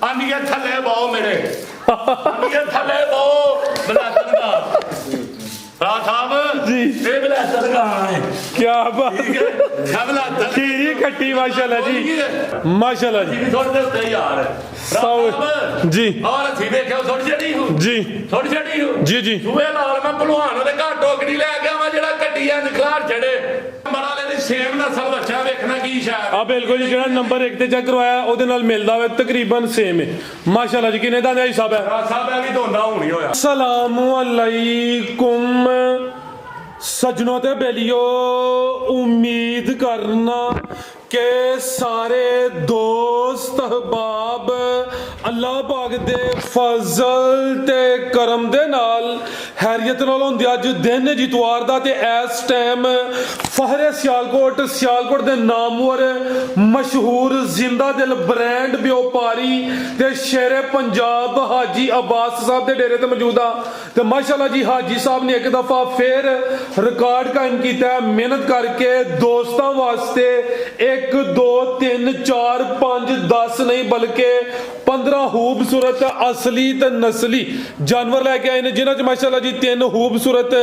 ਆਂਡੀਆਂ ਥੱਲੇ ਬਾਓ ਮੇਰੇ ਆਂਡੀਆਂ ਥੱਲੇ ਬਾਓ ਬਲਾਦਰ ਦਾ ਸਾਹਿਬ ਜੀ ਇਹ ਬਲਾਦਰ ਦਾ ਹੈ ਕੀ ਬਾਤ ਠੀਕ ਹੈ ਬਲਾਦਰ ਖੀਰੀ ਖੱਟੀ ਮਾਸ਼ਾਅੱਲਾ ਜੀ ਮਾਸ਼ਾਅੱਲਾ ਜੀ ਥੋੜੇ ਦੇ ਉੱਤੇ ਯਾਰ ਜੀ ਔਰ ਅਸੀਂ ਵੇਖਿਓ ਥੋੜੀ ਜਿਹੜੀ ਹੂੰ ਜੀ ਥੋੜੀ ਜਿਹੜੀ ਹੂੰ ਜੀ ਜੀ ਸੂਏ ਨਾਲ ਮੈਂ ਭਲਵਾਨ ਉਹਦੇ ਘਰ ਟੋਕਰੀ ਲੈ ਕੇ ਆਵਾਂ ਜਿਹੜਾ ਕੱਟੀਆਂ ਨਿਖਾਰ ਚੜੇ ਮਰਾਲੇ ਦੀ ਸੇਮ ਨਸਲ ਬੱਚਾ ਵੇਖਣਾ ਕੀ ਸ਼ਾਇਦ ਆ ਬਿਲਕੁਲ ਜੀ ਜਿਹੜਾ ਨੰਬਰ 1 ਤੇ ਚੈੱਕ ਕਰਵਾਇਆ ਉਹਦੇ ਨਾਲ ਮਿਲਦਾ ਵੇ ਤਕਰੀਬਨ ਸੇਮ ਹੈ ਮਾਸ਼ਾਅੱਲਾ ਜੀ ਕਿੰਨੇ ਦਾ ਹਿਸਾਬ ਹੈ ਸਾਹਿਬ ਇਹ ਵੀ ਧੋਂਦਾ ਹੋਣੀ ਹੋਇਆ अस्सलामु अलैकुम सजनों ते बेलियो उम्मीद करना के सारे दोस्त अहबाब अल्लाह पाक दे फजल ते करम दे नाल हैरियत नाल होंदे अज दिन जितवार दा ते इस टाइम फहरे सियालकोट दे नामवर मशहूर जिंदा दिल ब्रांड व्यापारी ते शेरे पंजाब हाजी अब्बास साहब दे डेरे ते मौजूद आ ते माशाअल्लाह जी हाजी साहब ने एक दफा फिर रिकॉर्ड कायम किया मेहनत करके दोस्तों वास्ते 1 2 3 4 5 10 नहीं बल्कि 15 खूबसूरत असली ते नस्ली जानवर लेके आए ने जिन्हां च माशाअल्लाह जी 3 खूबसूरत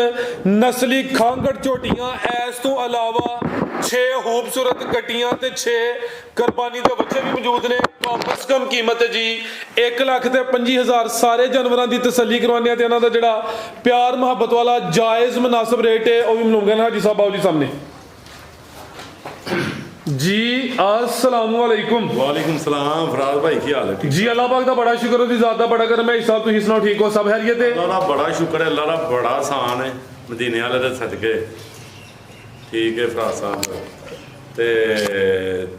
नस्ली खांगड़ झोटियां इस तो अलावा 6 खूबसूरत कटियां ते 6 कुर्बानी दे बच्चे भी मौजूद ने कम से कम कीमत है जी 1,25,000 सारे जानवरों की तसल्ली करवाने ते इन्हां दा जिहड़ा प्यार मुहब्बत वाला जायज़ मुनासिब रेट है वह भी मिलूंगा ना हाजी साहब आओ जी सामने जी अस्सलाम वालेकुम वालेकुम सलाम फराज भाई की हाल है जी अल्लाह पाक दा बड़ा शुक्र है ज़ात दा बड़ा करम है साहब तुसीं सुनाओ ठीक हो सब खैरियत है अल्लाह दा बड़ा शुक्र है अल्लाह दा बड़ा आसान है मदीने वाले दे सदके ठीक है फराज साहब ते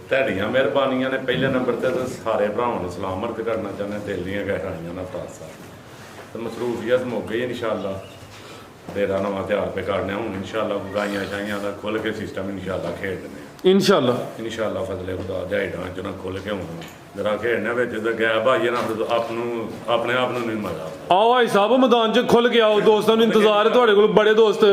ਤੁਹਾਡੀਆਂ ਮਿਹਰਬਾਨੀਆਂ ਨੇ ਪਹਿਲੇ ਨੰਬਰ ਤੇ ਸਾਰੇ ਭਰਾਵਾਂ ਨੂੰ ਸਲਾਮ ਅਰਜ਼ ਕਰਨਾ ਚਾਹੁੰਦੇ ਦਿਲ ਦੀਆਂ ਗਹਿਰਾਈਆਂ ਨਾਲ ਫਰਾਜ਼ ਸਾਹਿਬ ਤੇ ਮਸਰੂਫੀਅਤ ਮੁੱਕ ਗਈ ਇਨਸ਼ਾਅੱਲਾ ਤੇਰਾ ਨਵਾਂ ਤਿਆਰ ਪੇ ਕਰਨੇ ਹੁਣ ਇਨਸ਼ਾਅੱਲਾ ਗਾਈਆਂ ਸ਼ਾਈਆਂ ਦਾ ਖੁੱਲ ਕੇ ਸਿਸਟਮ ਇਨਸ਼ਾਅੱਲਾ ਖੇਡਨੇ ਇਨਸ਼ਾਅੱਲਾ ਫਜ਼ਲੇ ਖੁਦਾ ਜਾਇਦਾਂ ਚ ਨਾ ਖੁੱਲ ਕੇ ਹੁਣ ਜਰਾ ਖੇਡਨੇ ਵਿੱਚ ਤੇ ਗੈਪ ਆਈਏ ਨਾ ਆਪਣੇ ਆਪ ਨੂੰ ਨਹੀਂ ਮਜ਼ਾ आओ भाई साहब मैदान च खुल के आओ दोस्तों ਨੂੰ इंतजार है ਤੁਹਾਡੇ ਕੋਲ बड़े दोस्त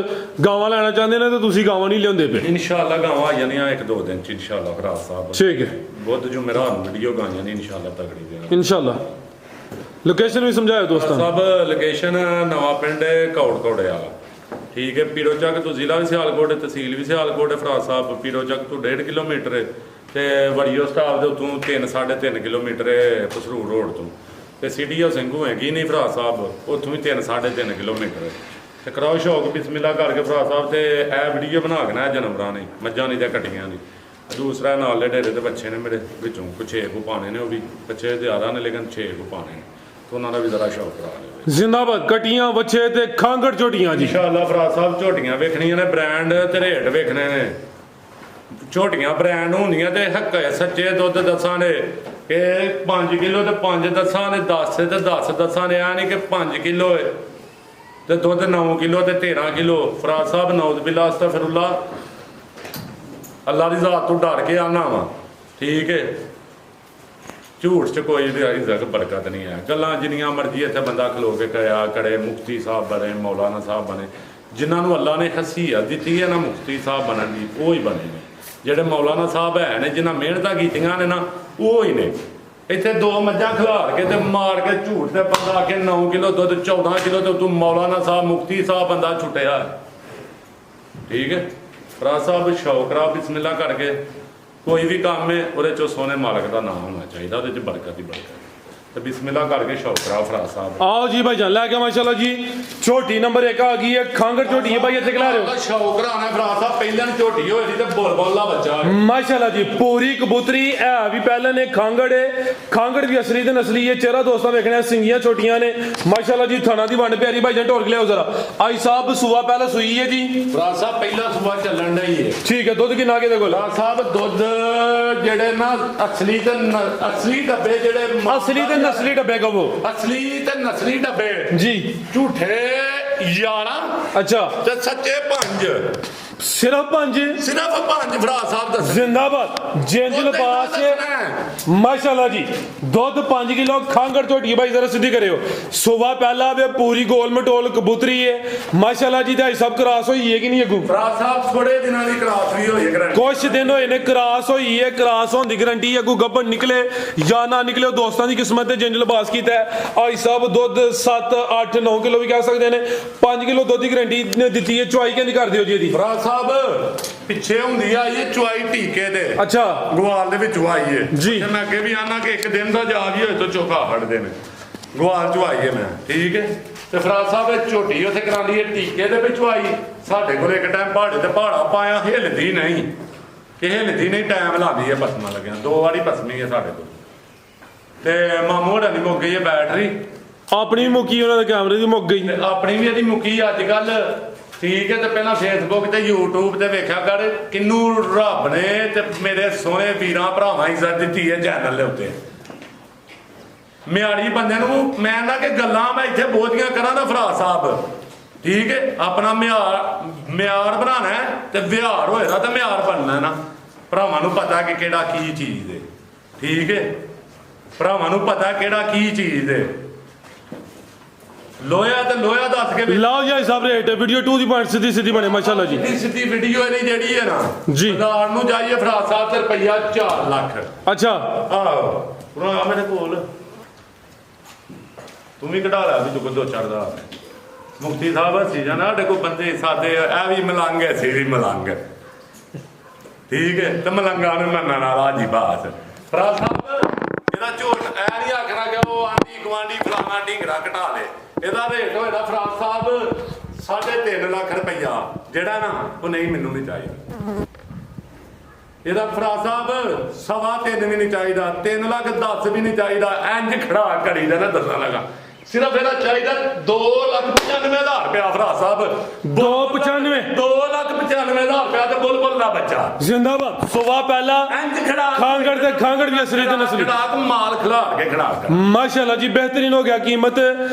ਗਾਵਾਂ ਲੈਣਾ ਚਾਹੁੰਦੇ ਨੇ ਤੇ ਤੁਸੀਂ ਗਾਵਾਂ ਨਹੀਂ ਲਿਆਉਂਦੇ ਪਏ ਇਨਸ਼ਾਅੱਲਾ ਗਾਵਾਂ ਆ ਜਾਣੀਆਂ 1-2 ਦਿਨ ਚ ਇਨਸ਼ਾਅੱਲਾ ਫਰਾਜ਼ ਸਾਹਿਬ ਠੀਕ ਹੈ ਬੁੱਧ ਜੁਮੇਰਾਤ ਨੂੰ ਵੀਡੀਓ ਗਾਈਆਂ ਨੇ ਇਨਸ਼ਾਅੱਲਾ ਤਗੜੀ ਦੇ इंशाल्लाह ਲੋਕੇਸ਼ਨ ਵੀ ਸਮਝਾਇਓ ਦੋਸਤਾਂ ਸਭ ਲੋਕੇਸ਼ਨ ਨਵਾਂ ਪਿੰਡ ਕੌੜੇ ਵਾਲਾ ਠੀਕ ਹੈ ਪੀਰੋ ਚੱਕ ਤੋਂ ਜ਼ਿਲ੍ਹਾ ਵੀ ਸਿਆਲਕੋਟ ਤਹਿਸੀਲ ਵੀ ਸਿਆਲਕੋਟ ਹੈ ਫਰਾਜ਼ ਸਾਹਿਬ ਪੀਰੋ ਚੱਕ ਤੋਂ 1.5 ਕਿਲੋਮੀਟਰ ਹੈ ਤੇ ਵੜੀਓ ਸਟਾਪ ਦੇ ਉਤੋਂ 3-3.5 ਕਿਲੋਮੀਟਰ ਹੈ ਪਸਰੂਰ ਰੋਡ ਤੋਂ ਤੇ ਸਿਟੀ ਆਫ ਸਿੰਘੂ ਹੈਗੀ ਨਹੀਂ ਫਰਾਜ਼ ਸਾਹਿਬ ਉੱਥੋਂ ਵੀ 3-3.5 ਕਿਲੋਮੀਟਰ ਹੈ ਤੇ ਕਰਾਓ ਸ਼ੌਕ ਬਿਸਮਿਲ੍ਲਾ ਕਰਕੇ ਫਰਾਜ਼ ਸਾਹਿਬ ਤੇ ਇਹ ਵੀਡੀਓ ਬਣਾ ਕੇ ਨਾ ਜਾਨਵਰਾਂ ਨੇ ਮੱਝਾਂ ਨਹੀਂ ਤੇ ਕੱਟੀਆਂ ਦੀ ਦੂਸਰਾ ਨਾਲ ਦੇ ਡੇਰੇ ਦੇ ਬੱਚੇ ਨੇ ਮੇਰੇ ਵਿੱਚੋਂ ਕੁਛ 6 ਕੋ ਪਾਣੇ ਨੇ ਉਹ ਵੀ ਬੱਚੇ ਜ਼ਿਆਦਾ ਨੇ ਲੇਕਿਨ 6 ਕੋ ਪਾਣੇ ਨੇ तो उन्होंने भी जरा शौक करा लिया जिंदाबाद कटियां बच्चे ते खांगड़ झोटियां जी इंशाअल्लाह फराज साहब झोटियां वेखनियां ने ब्रांड ते रेट वेखने ने झोटियां ब्रांड होंदियां ते हक सच्चे दुध दसां ने कि 5 किलो ते 5 दसां ने 10 ते 10 दसां ने आ नहीं कि 5 किलो है ते दुध 9 किलो ते 13 किलो फराज साहब नौज बिल्ला अस्तगफिरुल्लाह अल्लाह दी ज़ात तो डर के आना वा ठीक है ਝੂਠ 'ਚ ਕੋਈ ਰਿਜ਼ਕ ਬਰਕਤ ਨਹੀਂ ਹੈ ਗੱਲਾਂ ਜਿੰਨੀਆਂ ਮਰਜ਼ੀ ਇੱਥੇ ਬੰਦਾ ਖਲੋ ਕੇ ਕਰਿਆ ਕਰੇ ਮੁਫਤੀ ਸਾਹਿਬ ਬਣੇ ਮੌਲਾਨਾ ਸਾਹਿਬ ਬਣੇ ਜਿਨ੍ਹਾਂ ਨੂੰ ਅੱਲਾ ਨੇ ਹਸੀਅਤ ਦਿੱਤੀ ਹੈ ਨਾ ਮੁਫਤੀ ਸਾਹਿਬ ਬਣਨ ਦੀ ਉਹ ਹੀ ਬਣੇ ਨੇ ਜਿਹੜੇ ਮੌਲਾਨਾ ਸਾਹਿਬ ਹੈ ਨੇ ਜਿਨ੍ਹਾਂ ਮਿਹਨਤਾਂ ਕੀਤੀਆਂ ਨੇ ਨਾ ਉਹ ਹੀ ਨੇ ਇੱਥੇ 2 ਮੱਝਾਂ ਖਿਲਾਰ ਕੇ ਤੇ ਮਾਰ ਕੇ ਝੂਠ ਤੇ ਬੰਦਾ ਆ ਕੇ 9 ਕਿਲੋ ਦੁੱਧ 14 ਕਿਲੋ ਤੇ ਤੂੰ ਮੌਲਾਨਾ ਸਾਹਿਬ ਮੁਫਤੀ ਸਾਹਿਬ ਬੰਦਾ ਛੁੱਟਿਆ ਠੀਕ ਹੈ ਫਰਾਜ਼ ਸਾਹਿਬ ਸ਼ੌਕ ਰਾ ਬਿਸਮਿਲ੍ਲਾ ਕਰਕੇ कोई भी काम है वो सोने मालक का नाम होना चाहिए वो बरकत ही बरकत तो बिस्मिल्लाह करके शौक करा फराज साहब आओ जी भाई जान लैके माशाल्लाह जी छोटी नंबर 1 आ गई है खांगड़ झोटी है भाई इत्थे खिला रहे हो शौक कराना फराज साहब पहले झोटी होई सी ते बोल बच्चा माशाल्लाह जी पूरी कबूतरी है भी पहले ने खांगड़ है खांगड़ भी असली ते नस्ली है चेहरा दोस्तों देखने सिंगियां छोटियां ने माशाल्लाह जी थाना दी वंड प्यारी भाई जान ढोल के लियाओ जरा आई साहब सुआ पहले सुई है जी फराज साहब पहला सुआ चलन दा ही है ठीक है दुध किन्ना के कोल फराज साहब दुध जेड़े ना असली डब्बे जेड़े असली ते नस्ली डब्बे कहो असली ते नस्ली डब्बे जी झूठे 11 अच्छा ते सच्चे 5 ਸਿਰਫ 5 ਸਿਰਫ 5 ਭਰਾ ਸਾਹਿਬ ਦੱਸ ਜ਼ਿੰਦਾਬਾਦ ਜਿੰਜ ਲਿਬਾਸ ਮਾਸ਼ਾਅੱਲਾ ਜੀ ਦੁੱਧ 5 ਕਿਲੋ ਖਾਂਗੜ ਝੋਟੀ ਭਾਈ ਜ਼ਰਾ ਸਿੱਧੀ ਕਰਿਓ ਸੁਬਾ ਪਹਿਲਾ ਵੇ ਪੂਰੀ ਗੋਲ ਮਟੋਲ ਕਬੂਤਰੀ ਹੈ ਮਾਸ਼ਾਅੱਲਾ ਜੀ ਦਾ ਸਭ ਕਰਾਸ ਹੋਈ ਹੈ ਕਿ ਨਹੀਂ ਅਗੂ ਭਰਾ ਸਾਹਿਬ ਥੋੜੇ ਦਿਨਾਂ ਦੀ ਕਰਾਸ ਵੀ ਹੋਈ ਹੈ ਕੁਛ ਦਿਨ ਹੋਏ ਨੇ ਕਰਾਸ ਹੋਈ ਹੈ ਕਰਾਸ ਹੋਣ ਦੀ ਗਰੰਟੀ ਅਗੂ ਗੱਬਨ ਨਿਕਲੇ ਜਾਂ ਨਾ ਨਿਕਲੇ ਦੋਸਤਾਂ ਦੀ ਕਿਸਮਤ ਤੇ ਜਿੰਜ ਲਿਬਾਸ ਕੀਤਾ ਹੈ ਆਈ ਸਾਹਿਬ ਦੁੱਧ 7 8 9 ਕਿਲੋ ਵੀ ਕਹਿ ਸਕਦੇ ਨੇ 5 ਕਿਲੋ ਦੁੱਧ ਦੀ ਗਰੰਟੀ ਦਿੱਤੀ ਹੈ ਚੁਆਈ ਕਹਿੰਦੀ ਕਰ ਦਿਓ ਜੀ ਇਹਦੀ ਭਰਾ ਸਾਹਿਬ ਪਿੱਛੇ ਹੁੰਦੀ ਆ ਇਹ ਚੁਆਈ ਟੀਕੇ ਦੇ ਅੱਛਾ ਗਵਾਲ ਦੇ ਵਿੱਚ ਆਈ ਹੈ ਜੀ। ਤੇ ਮੈਂ ਅੱਗੇ ਵੀ ਆਨਾ ਕਿ ਇੱਕ ਦਿਨ ਦਾ ਜਾ ਵੀ ਹੋਏ ਤਾਂ ਚੋਖਾ ਫੜਦੇ ਨੇ ਗਵਾਲ ਚੁਆਈ ਹੈ ਮੈਂ ਠੀਕ ਹੈ ਤੇ ਫਰਾ ਸਾਹਿਬ ਇਹ ਝੋਟੀ ਉੱਥੇ ਕਰਾਂਦੀ ਹੈ ਟੀਕੇ ਦੇ ਵਿੱਚ ਆਈ ਸਾਡੇ ਕੋਲ ਇੱਕ ਟਾਈਮ ਪਹਾੜੇ ਤੇ ਪਹਾੜਾ ਪਾਇਆ ਹਿੱਲਦੀ ਨਹੀਂ ਹਿੱਲਦੀ ਨਹੀਂ ਟਾਈਮ ਲਾਉਂਦੀ ਹੈ ਪਸਮਾ ਲੱਗਿਆ 2 ਵਾਰੀ ਪਸਮੀ ਹੈ ਸਾਡੇ ਕੋਲ ਤੇ ਮਾਮੂ ਹੋਰਾਂ ਦੀ ਮੁੱਕ ਗਈ ਹੈ ਬੈਟਰੀ ਆਪਣੀ ਮੁੱਕੀ ਉਹਨਾਂ ਦੇ ਕੈਮਰੇ ਦੀ ਮੁੱਕ ਗਈ ਤੇ ਆਪਣੀ ਵੀ ਇਹਦੀ ਮੁੱਕੀ ਅੱਜ ਕੱਲ ਠੀਕ ਹੈ ਤੇ ਪਹਿਲਾਂ ਫੇਸਬੁੱਕ ਤੇ YouTube ਤੇ ਵੇਖਿਆ ਕਰ ਕਿੰਨੂ ਰੱਬ ਨੇ ਤੇ ਮੇਰੇ ਸੋਹਣੇ ਵੀਰਾਂ ਭਰਾਵਾਂ ਇੱਜ਼ਤ ਦਿੱਤੀ ਹੈ ਚੈਨਲ ਦੇ ਉੱਤੇ ਮਿਆਰੀ ਬੰਦੇ ਨੂੰ ਮੈਂ ਨਾ ਕਿ ਗੱਲਾਂ ਮੈਂ ਇੱਥੇ ਬਹੁਤੀਆਂ ਕਰਾਂ ਨਾ ਭਰਾ ਸਾਹਿਬ ਠੀਕ ਹੈ ਆਪਣਾ ਮਿਆਰ ਬਣਾਉਣਾ ਹੈ ਤੇ ਵਿਹਾਰ ਹੋਏਗਾ ਤਾਂ ਮਿਆਰ ਬਣਨਾ ਨਾ ਭਰਾਵਾਂ ਨੂੰ ਪਤਾ ਕਿ ਕਿਹੜਾ ਕੀ ਚੀਜ਼ ਹੈ ਠੀਕ ਹੈ ਭਰਾਵਾਂ ਨੂੰ ਪਤਾ ਕਿਹੜਾ ਕੀ ਚੀਜ਼ ਹੈ ਲੋਇਆ ਤੇ ਲੋਇਆ ਦੱਸ ਕੇ ਲਾਓ ਜੀ ਸਾਹਿਬ ਰੇਟ ਵੀਡੀਓ 2 ਦੀ ਪੁਆਇੰਟ ਸਿੱਧੀ ਸਿੱਧੀ ਬਣੇ ਮਾਸ਼ਾਅੱਲਾ ਜੀ ਸਿੱਧੀ ਵੀਡੀਓ ਇਹਦੀ ਜਿਹੜੀ ਹੈ ਨਾ ਜੀ ਬਾਜ਼ਾਰ ਨੂੰ ਜਾਈਏ ਫਰਾਦ ਸਾਹਿਬ ਤੇ ਰੁਪਈਆ 4 ਲੱਖ ਅੱਛਾ ਆਹੋ ਪੁਰਾ ਮੇਰੇ ਕੋਲ ਤੂੰ ਵੀ ਕਢਾ ਲਿਆ ਵੀ ਤੂੰ ਦੋ ਚੜਦਾ ਮੁਫਤੀ ਸਾਹਿਬ ਹੱਸੀ ਜਾਣਾ ਸਾਡੇ ਕੋਲ ਬੰਦੇ ਸਾਦੇ ਇਹ ਵੀ ਮਲੰਗ ਹੈ ਸੀ ਵੀ ਮਲੰਗ ਠੀਕ ਹੈ ਤੇ ਮਲੰਗਾਂ ਨੂੰ ਮੰਨਣ ਵਾਲਾ ਜੀ ਬਾਤ ਫਰਾਦ ਸਾਹਿਬ ਇਹਦਾ ਝੂਠ ਐ ਨਹੀਂ ਆਖਣਾ ਕਿ ਉਹ ਆਂਢੀ ਗੁਆਂਢੀ ਫਲਾਣਾ ਢਿੰਗਰਾ ਘਟਾ ਲੇ ਇਹਦਾ ਰੇਟ ਹੋਏਗਾ ਫਰਾਦ ਸਾਹਿਬ 3.5 ਲੱਖ ਰੁਪਈਆ ਜਿਹੜਾ ਨਾ ਉਹ ਨਹੀਂ ਮੈਨੂੰ ਨਹੀਂ ਚਾਹੀਦਾ ਇਹਦਾ ਫਰਾਦ ਸਾਹਿਬ 3.5 ਵੀ ਨਹੀਂ ਚਾਹੀਦਾ 3 ਲੱਖ 10 ਵੀ ਨਹੀਂ ਚਾਹੀਦਾ ਇੰਜ ਖੜਾ ਕਰੀ ਦਾ ਨਾ ਦੱਸਣ ਲੱਗਾ ਸਿਰਫ ਇਹਦਾ ਚਾਹੀਦਾ 2,95,000 ਰੁਪਇਆ ਫਰਾ ਸਾਹਿਬ 295 2,95,000 ਰੁਪਇਆ ਤੇ ਬੁਲਬੁਲ ਦਾ ਬੱਚਾ ਜ਼ਿੰਦਾਬਾਦ ਸੁਬਾ ਪਹਿਲਾ ਇੰਜ ਖੜਾ ਖਾਂਗੜ ਤੇ ਖਾਂਗੜ ਵੀ ਅਸਲੀ ਤੇ ਨਸਲੀ ਖੜਾ ਕੇ ਮਾਲ ਖਿਲਾਰ ਕੇ ਖੜਾ ਕਰ ਮਾਸ਼ਾਅੱਲਾ ਜੀ ਬਿਹਤਰੀਨ ਹੋ ਗਿਆ ਕੀਮਤ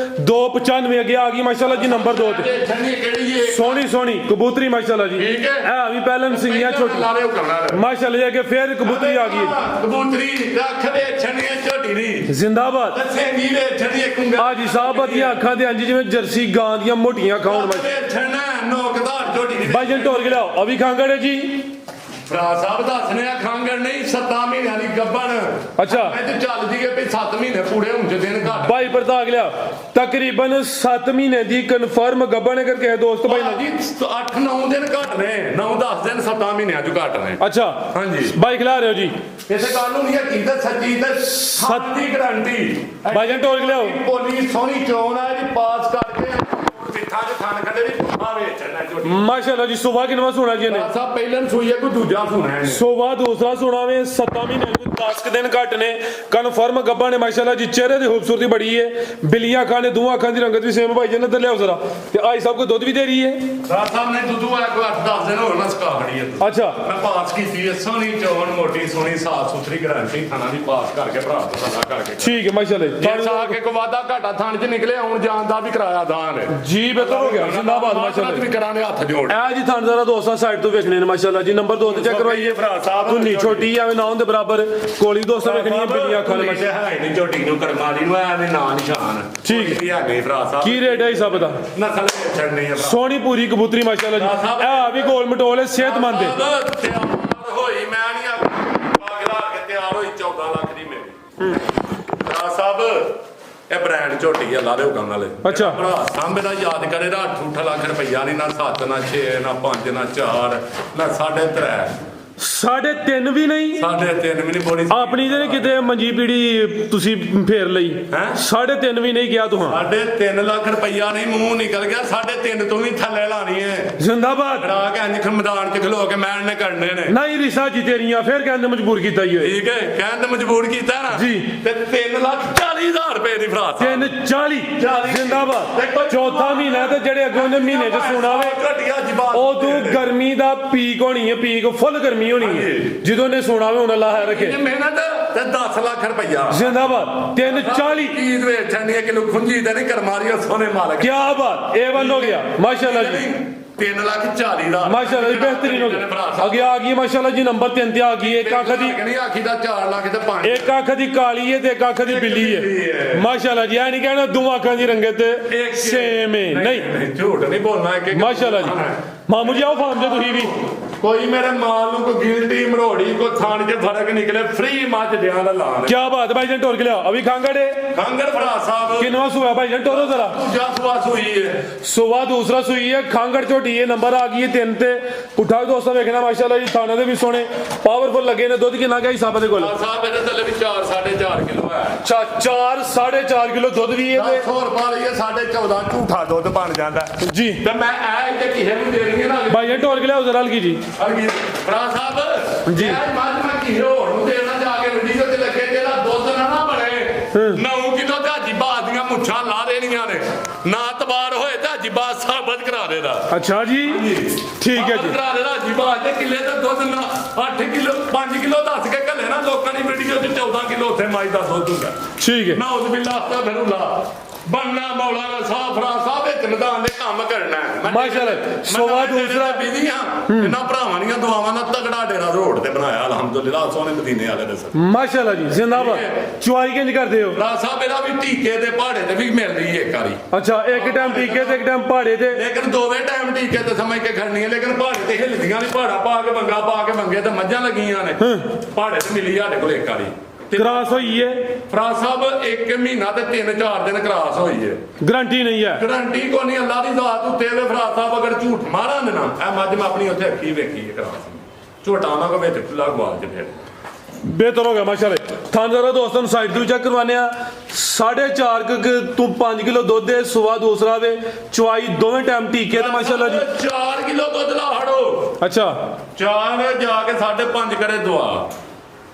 295 ਅੱਗੇ ਆ ਗਈ ਮਾਸ਼ਾਅੱਲਾ ਜੀ ਨੰਬਰ 2 ਤੇ ਛੰਨੀ ਕਿਹੜੀ ਏ ਸੋਹਣੀ ਸੋਹਣੀ ਕਬੂਤਰੀ ਮਾਸ਼ਾਅੱਲਾ ਜੀ ਠੀਕ ਹੈ ਇਹ ਵੀ ਪਹਿਲਾਂ ਸਿੰਘੀਆਂ ਛੋਟੀ ਮਾਸ਼ਾਅੱਲਾ ਜੀ ਅੱਗੇ ਫੇਰ ਕਬੂਤਰੀ ਆ ਗਈ ਕਬੂਤਰੀ ਰੱਖ ਦੇ ਛੰਨੀਆਂ ਝੋਟੀ ਦੀ ਜ਼ਿੰਦਾਬਾਦ ਸਿੰਘੀ ਦੇ ਛੰਨੀ ਇੱਕ ਆ ਜੀ ਸਾਹਿਬ ਦੀਆਂ ਅੱਖਾਂ ਤੇ ਅੰਜ ਜਿਵੇਂ ਜਰਸੀ ਗਾਂ ਦੀਆਂ ਮੋਟੀਆਂ ਖਾਉਣ ਛੰਨਾ ਨੋਕਦਾਰ ਝੋਟੀ ਦੀ ਭਾਈਜਨ ਢੋਲ ਕੇ ਲਿਆਓ ਅਭੀ ਖਾਂਗੜ ਹੈ ਜੀ ਫਰਾ ਸਾਹਿਬ ਦੱਸਨੇ ਆ ਖਾਂਗੜ ਨਹੀਂ 7 ਮਹੀਨਿਆਂ ਦੀ ਗੱਬਣ ਅੱਛਾ ਮੈਂ ਤੇ ਚੱਲਦੀ ਗਏ ਵੀ 7 ਮਹੀਨੇ ਪੂਰੇ ਹੁਣ ਚ ਦਿਨ ਘੱਟ ਭਾਈ ਪ੍ਰਤਾਪ ਲਿਆ ਤਕਰੀਬਨ 7 ਮਹੀਨੇ ਦੀ ਕਨਫਰਮ ਗੱਬਣ ਹੈ ਕਰਕੇ ਦੋਸਤ ਭਾਈ ਜੀ 8-9 ਦਿਨ ਘੱਟ ਨੇ 9-10 ਦਿਨ 7 ਮਹੀਨਿਆਂ ਚ ਘੱਟ ਨੇ ਅੱਛਾ ਹਾਂਜੀ ਬਾਈ ਖਿਲਾ ਰਹੇ ਹੋ ਜੀ ਇਸੇ ਗੱਲ ਨੂੰ ਨਹੀਂ ਹੈ ਕੀ ਤਾਂ ਸੱਚੀ ਤੇ ਸੱਚ ਦੀ ਗਰੰਟੀ ਭਾਈਜਨ ਢੋਲ ਕੇ ਲਿਆਓ ਪੋਲੀ ਸੋਹਣੀ ਚੋਣ ਹੈ ਜੀ ਪਾਸ ਕਰਕੇ ਪਿੱਠਾਂ 'ਚ ਥਣ ਖੜੇ ਦੀ ਭਾਵੇਂ ਚੱਲਣਾ ਝੋਟੀ ਮਾਸ਼ਾਅੱਲਾ ਜੀ ਸੁਬਾ ਕਿਨਵਾ ਸੋਣਾ ਜੀ ਨੇ ਸਾਹਿਬ ਪਹਿਲਾਂ ਸੂਈ ਹੈ ਕੋਈ ਦੂਜਾ ਸੁਣਾ ਹੈ ਸੁਬਾ ਦੂਸਰਾ ਸੁਣਾਵੇ 7 ਮਹੀਨੇ ਦੇ 10 ਦਿਨ ਘੱਟ ਨੇ ਕਨਫਰਮ ਗੱਬਾ ਨੇ ਮਾਸ਼ਾਅੱਲਾ ਜੀ ਚਿਹਰੇ ਦੀ ਖੂਬਸੂਰਤੀ ਬੜੀ ਹੈ ਬਿੱਲੀਆਂ ਅੱਖਾਂ ਨੇ ਦੋਹਾਂ ਅੱਖਾਂ ਦੀ ਰੰਗਤ ਵੀ ਸੇਮ ਭਾਈ ਜੀ ਨੇ ਇੱਧਰ ਲਿਆਓ ਜ਼ਰਾ ਤੇ ਆਈ ਸਾਹਿਬ ਕੋਈ ਦੁੱਧ ਵੀ ਦੇ ਰਹੀ ਹੈ ਰਾਤ ਸਾਹਿਬ ਨੇ ਦੁੱਧ ਵਾਲਾ ਕੋਈ 8-10 ਦਿਨ ਹੋਰ ਨਾ ਸਕਾ ਖੜੀ ਹੈ ਅੱਛਾ ਮੈਂ ਪਾਸ ਕੀਤੀ ਹੈ ਸੋਹਣੀ ਚੋਣ ਮੋਟੀ ਸੋਹਣੀ ਸਾਫ ਸੁਥਰੀ ਗਰੰਟੀ ਖਾਣਾ ਦੀ ਪਾਸ ਕਰਕੇ ਭਰਾ ਤੋਂ ਸਦਾ ਕਰਕੇ ਠੀਕ ਹੈ ਮਾਸ਼ਾਅੱਲਾ ਜੇ ਸਾ ਕੇ ਕੋ ਵਾਦਾ ਘਾਟਾ ਥਣ 'ਚ ਨਿਕਲੇ ਆਉਣ ਜਾਣ ਦਾ ਵੀ ਕਰਾਇਆ ਦਾਨ ਹੈ ਜੀ ਬਿਹਤਰ ਹੋ ਗਿਆ ਜ਼ਿੰਦਾਬਾਦ ਮਾਸ਼ਾਅੱਲਾ ਵੀ ਕਰਾਂਗੇ ਹੱਥ ਜੋੜ ਇਹ ਜੀ ਥਣ ਜ਼ਰਾ ਦੋਸਤਾਂ ਸਾਈਡ ਤੋਂ ਵੇਖਣੇ ਨੇ ਮਾਸ਼ਾਅੱਲਾ ਜੀ ਨੰਬਰ 2 ਤੇ ਚੈੱਕ ਕਰਵਾਈਏ ਭਰਾ ਸਾਹਿਬ ਧੁੰਨੀ ਛੋਟੀ ਐਵੇਂ ਨਾ ਹੁੰਦੇ ਬਰਾਬਰ ਕੋਲੀ ਦੋਸਤਾਂ ਵੇਖਣੀ ਹੈ ਬਿੱਲੀਆਂ ਅੱਖਾਂ ਨੇ ਮਾਸ਼ਾਅੱਲਾ ਹੈ ਨਹੀਂ ਝੋਟੀ ਨੂੰ ਕਰਮਾਲੀ ਨੂੰ ਐਵੇਂ ਨਾਂ ਨਿਸ਼ਾਨ ਠੀਕ ਹੈ ਨਹੀਂ ਭਰਾ ਸਾਹਿਬ ਕੀ ਰੇਟ ਹੈ ਇਸ ਸਭ ਦਾ ਨਸਲ ਛੱਡਣੀ ਹੈ ਸੋਹਣੀ ਪੂਰੀ ਕਬੂਤਰੀ ਮਾਸ਼ਾਅੱਲਾ ਜੀ ਇਹ ਵੀ ਗੋਲ ਮਟੋਲ ਹੈ ਸਿਹਤਮੰਦ ਹੈ ਤਿਆਰ ਹੋਈ ਮੈਂ ਨਹੀਂ ਅਗਲਾ ਕੇ ਤਿਆਰ ਹੋਈ 14 ਲੱਖ ਦੀ ਮੇਰੀ ਭਰਾ ਸਾਹਿਬ ਇਹ ਬ੍ਰਾਂਡ ਝੋਟੀ ਆ ਲਾ ਦਿਓ ਕੰਮ ਵਾਲੇ ਅੱਛਾ ਭਰਾ ਸਾਹਮਣੇ ਦਾ ਯਾਦ ਕਰੇ ਦਾ 8 ਲੱਖ ਰੁਪਈਆ ਨਹੀਂ ਨਾ 7 ਨਾ 6 ਨਾ 5 ਨਾ 4 ਨਾ 3.5 3.5 ਵੀ ਨਹੀਂ 3.5 ਵੀ ਨਹੀਂ ਬੋਲੀ ਆਪਣੀ ਤੇ ਕਿਤੇ ਮੰਜੀ ਪੀੜੀ ਤੁਸੀਂ ਫੇਰ ਲਈ ਹੈਂ? 3.5 ਵੀ ਨਹੀਂ ਕਿਹਾ ਤੁਹਾਂ 3.5 ਲੱਖ ਰੁਪਈਆ ਨਹੀਂ ਮੂੰਹ ਨਿਕਲ ਗਿਆ 3.5 ਤੋਂ ਵੀ ਥੱਲੇ ਲਾਣੀ ਹੈ ਜ਼ਿੰਦਾਬਾਦ ਖੜਾ ਕੇ ਇੰਜ ਮੈਦਾਨ 'ਚ ਖਲੋ ਕੇ ਮੈਨ ਨੇ ਕਰਨੇ ਨੇ ਨਹੀਂ ਰਿਸਾ ਜੀ ਤੇਰੀਆਂ ਫੇਰ ਕਹਿੰਦੇ ਮਜਬੂਰ ਕੀਤਾ ਹੀ ਹੋਏ ਠੀਕ ਹੈ ਕਹਿਣ ਤੇ ਮਜਬੂਰ ਕੀਤਾ ਨਾ ਜੀ। ਤੇ 3,40,000 ਰੁਪਏ ਦੀ ਭਰਾ ਸਾਹਿਬ 340 ਜ਼ਿੰਦਾਬਾਦ ਚੌਥਾ ਮਹੀਨਾ ਤੇ ਜਿਹੜੇ ਅੱਗੋਂ ਦੇ ਮਹੀਨੇ ਚ ਸੁਣਾਵੇ ਘਟਿਆ ਜਵਾਬ ਉਹ ਤੂੰ ਗਰਮੀ ਦਾ ਪੀਕ ਹੋਣੀ ਹੈ ਪੀਕ ਫੁੱਲ ਗਰਮੀ ਹੋਣੀ ਹੈ ਜਦੋਂ ਨੇ ਸੁਣਾਵੇ ਹੁਣ ਅੱਲਾਹ ਹੈ ਰੱਖੇ ਇਹ ਮਿਹਨਤ ਤੇ 10 ਲੱਖ ਰੁਪਈਆ ਜ਼ਿੰਦਾਬਾਦ 340 ਚੀਜ਼ ਵੇਚਣੀ ਹੈ ਕਿਲੋ ਖੁੰਜੀ ਤੇ ਨਹੀਂ ਕਰਮਾਰੀ ਉਹ ਸੋਨੇ ਮਾਲਕ ਕੀ ਬਾਤ ਇਹ ਵੱਲ ਹੋ ਗਿਆ ਮਾਸ਼ਾਅੱਲਾ ਜੀ 3,40,000 ਮਾਸ਼ਾਅੱਲਾ ਜੀ बेहतरीन हो गया आगे आ गई माशाल्लाह जी नंबर 3 ਤੇ ਆ ਗਈ ਇੱਕ ਅੱਖ ਦੀ ਨਹੀਂ ਆਖੀ ਦਾ 4 ਲੱਖ ਤੇ 5 ਇੱਕ ਅੱਖ ਦੀ ਕਾਲੀ ਹੈ ਤੇ ਇੱਕ ਅੱਖ ਦੀ ਬਿੱਲੀ ਹੈ ਮਾਸ਼ਾਅੱਲਾ ਜੀ ਐ ਨਹੀਂ ਕਹਿਣਾ ਦੋਵਾਂ ਅੱਖਾਂ ਦੀ ਰੰਗਤ ਸੇਮ ਹੈ ਨਹੀਂ ਝੂਠ ਨਹੀਂ ਬੋਲਣਾ ਇੱਕ ਮਾਸ਼ਾਅੱਲਾ ਜੀ ਮਾਮੂ ਜੀ ਆਓ ਫਾਰਮ 'ਚ ਤੁਸੀਂ ਵੀ ਕੋਈ ਮੇਰੇ ਮਾਲ ਨੂੰ ਕੋਈ ਗਿਲਟੀ ਮਰੋੜੀ ਕੋਈ ਥਾਣ 'ਚ ਫਰਕ ਨਿਕਲੇ ਫ੍ਰੀ ਮੱਝ ਦਿਆਂ ਦਾ ਲਾਣ ਕੀ ਬਾਤ ਭਾਈ ਜਨ ਟੋਰ ਕੇ ਲਿਆ ਅਭੀ ਖਾਂਗੜੇ ਖਾਂਗੜ ਭਰਾ ਸਾਹਿਬ ਕਿੰਨਾ ਸੁਆ ਭਾਈ ਜਨ ਟੋਰੋ ਜ਼ਰਾ ਦੂਜਾ ਸਵਾ ਸੂਈ ਹੈ ਸੁਬਾ ਦੂਸਰਾ ਸੂਈ ਹੈ ਖਾਂਗੜ ਝੋਟੀ ਇਹ ਨੰਬਰ ਆ ਗਈ ਹੈ 3 ਤੇ ਪੁੱਠਾ ਵੀ ਦੋਸਤਾਂ ਵੇਖਣਾ ਮਾਸ਼ਾਅੱਲਾ ਜੀ ਥਾਣੇ ਦੇ ਵੀ ਸੋਹਣੇ ਪਾਵਰਫੁਲ ਲੱਗੇ ਨੇ ਦੁੱਧ ਕਿੰਨਾ ਗਿਆ ਹਿਸਾਬ ਦੇ ਕੋਲ ਸਾਹਿਬ ਇਹਦੇ ਥੱਲੇ ਵੀ 4 4.5 ਕਿਲੋ ਹੈ 4 4.5 ਕਿਲੋ ਦੁੱਧ ਵੀ ਹੈ 100 ਰੁਪਏ ਲਈ 14.5 ਝੂਠਾ ਦੁੱਧ ਬਣ ਜਾਂਦਾ ਜੀ ਤੇ ਮੈਂ ਇਹ ਤੇ ਕਿਸੇ ਨੂੰ ਦੇ ਰਹੀ ਹਾਂ ਨਾ ਭਾਈ ਜਨ ਟੋਰ ਕੇ ਲਿਆਓ ਜ਼ਰਾ ਹਲਕੀ ਜੀ ਅਰਗੀ ਭਰਾ ਸਾਹਿਬ ਜੀ। ਇਹ ਮੱਝ ਮੈਂ ਕਿਸੇ ਹੋਰ ਨੂੰ ਦੇਣਾ ਜਾ ਕੇ ਵੀਡੀਓ ਤੇ ਲੱਗੇ ਜਿਹੜਾ ਦੁੱਧ ਨਾ ਬਣੇ 9 ਕਿਲੋ ਤੇ ਅਜੀਬਾ ਦੀਆਂ ਮੁੱਛਾਂ ਲਾ ਦੇਣੀਆਂ ਨੇ ਨਾ ਤਬਾਰ ਹੋਏ ਤਾਂ ਅਜੀਬਾ ਸਾਬਤ ਕਰਾ ਦੇਦਾ ਅੱਛਾ ਜੀ ਠੀਕ ਹੈ ਜੀ ਕਰਾ ਦੇਦਾ ਅਜੀਬਾ ਤੇ ਕਿੱਲੇ ਦਾ ਦੁੱਧ ਨਾ 8 ਕਿਲੋ 5 ਕਿਲੋ ਦੱਸ ਕੇ ਘੱਲੇ ਨਾ ਲੋਕਾਂ ਦੀ ਵੀਡੀਓ ਤੇ 14 ਕਿਲੋ ਉੱਥੇ ਮੱਝ ਦਾ ਦੁੱਧ ਹੁੰਦਾ ਠੀਕ ਹੈ ਨਾ ਉਸ ਬਿੱਲਾ ਹਸਤਾ ਫਿਰੂਲਾ ਬੰਨਾ ਮੌਲਾਨਾ ਸਾਹਿਬ ਫਰਾ ਸਾਹਿਬ ਵਿੱਚ ਮੈਦਾਨ ਦੇ ਕੰਮ ਕਰਨਾ ਹੈ ਮਾਸ਼ਾਅੱਲਾ ਸਵਾ ਦੂਸਰਾ ਬਿਜ਼ੀ ਹਾਂ ਇਹਨਾਂ ਭਰਾਵਾਂ ਦੀਆਂ ਦੁਆਵਾਂ ਨਾਲ ਤਗੜਾ ਡੇਰਾ ਰੋਡ ਤੇ ਬਣਾਇਆ ਅਲਹਮਦੁਲਿਲਾ ਸੋਹਣੇ ਮਦੀਨੇ ਵਾਲੇ ਦੇ ਸਰ ਮਾਸ਼ਾਅੱਲਾ ਜੀ ਜ਼ਿੰਦਾਬਾਦ ਚੁਆਈ ਕਿੰਜ ਕਰਦੇ ਹੋ ਭਰਾ ਸਾਹਿਬ ਇਹਦਾ ਵੀ ਟੀਕੇ ਤੇ ਪਹਾੜੇ ਤੇ ਵੀ ਮਿਲਦੀ ਹੈ ਇੱਕ ਵਾਰੀ ਅੱਛਾ ਇੱਕ ਟਾਈਮ ਟੀਕੇ ਤੇ ਇੱਕ ਟਾਈਮ ਪਹਾੜੇ ਤੇ ਲੇਕਿਨ ਦੋਵੇਂ ਟਾਈਮ ਟੀਕੇ ਤੇ ਸਮਝ ਕੇ ਖੜਨੀ ਹੈ ਲੇਕਿਨ ਪਹਾੜੇ ਤੇ ਹਿੱਲਦੀਆਂ ਨਹੀਂ ਪਹਾੜਾ ਪਾ ਕੇ ਵੰਗਾ ਪਾ ਕੇ ਵੰਗੇ ਤੇ ਮੱਝਾਂ ਲੱਗੀਆਂ ਨੇ ਪਹਾੜੇ ਤੇ ਮਿਲੀ ਸਾਡੇ ਕੋਲ ਇੱਕ ਵਾਰੀ ਕ੍ਰਾਸ ਹੋਈ ਹੈ ਭਰਾ ਸਾਹਿਬ 1 ਮਹੀਨਾ ਤੇ 3-4 ਦਿਨ ਕ੍ਰਾਸ ਹੋਈ ਹੈ ਗਰੰਟੀ ਨਹੀਂ ਹੈ ਗਰੰਟੀ ਕੋ ਨਹੀਂ ਅੱਲਾ ਦੀ ਜ਼ਾਤ ਉੱਤੇ ਵੇ ਭਰਾ ਸਾਹਿਬ ਅਗਰ ਝੂਠ ਮਾਰਾਂਗੇ ਨਾ ਇਹ ਮੱਝ ਮੈਂ ਆਪਣੀ ਉੱਥੇ ਅੱਖੀ ਵੇਖੀ ਹੈ ਕ੍ਰਾਸ ਝੋਟਾ ਉਹਨਾਂ ਕੋ ਵਿੱਚ ਖੁੱਲਾ ਗਵਾਲ ਚ ਫਿਰ ਬਿਹਤਰ ਹੋ ਗਿਆ ਮਾਸ਼ਾਅੱਲਾ ਥਾਂ ਜਰਾ ਦੋਸਤਾਂ ਨੂੰ ਸਾਈਡ ਤੋਂ ਚੈੱਕ ਕਰਵਾਨੇ ਆ 4.5 ਤੋਂ 5 ਕਿਲੋ ਦੁੱਧ ਦੇ ਸਵਾ ਦੂਸਰਾ ਵੇ ਚੁਆਈ ਦੋਵੇਂ ਟਾਈਮ ਟੀਕੇ ਤੇ ਮਾਸ਼ਾਅੱਲਾ ਜੀ 4 ਕਿਲੋ ਦੁੱਧ ਲਾ ਹੜੋ ਅੱਛਾ 4 ਜਾ ਕੇ 5.5 ਕਰੇ ਦੁਆ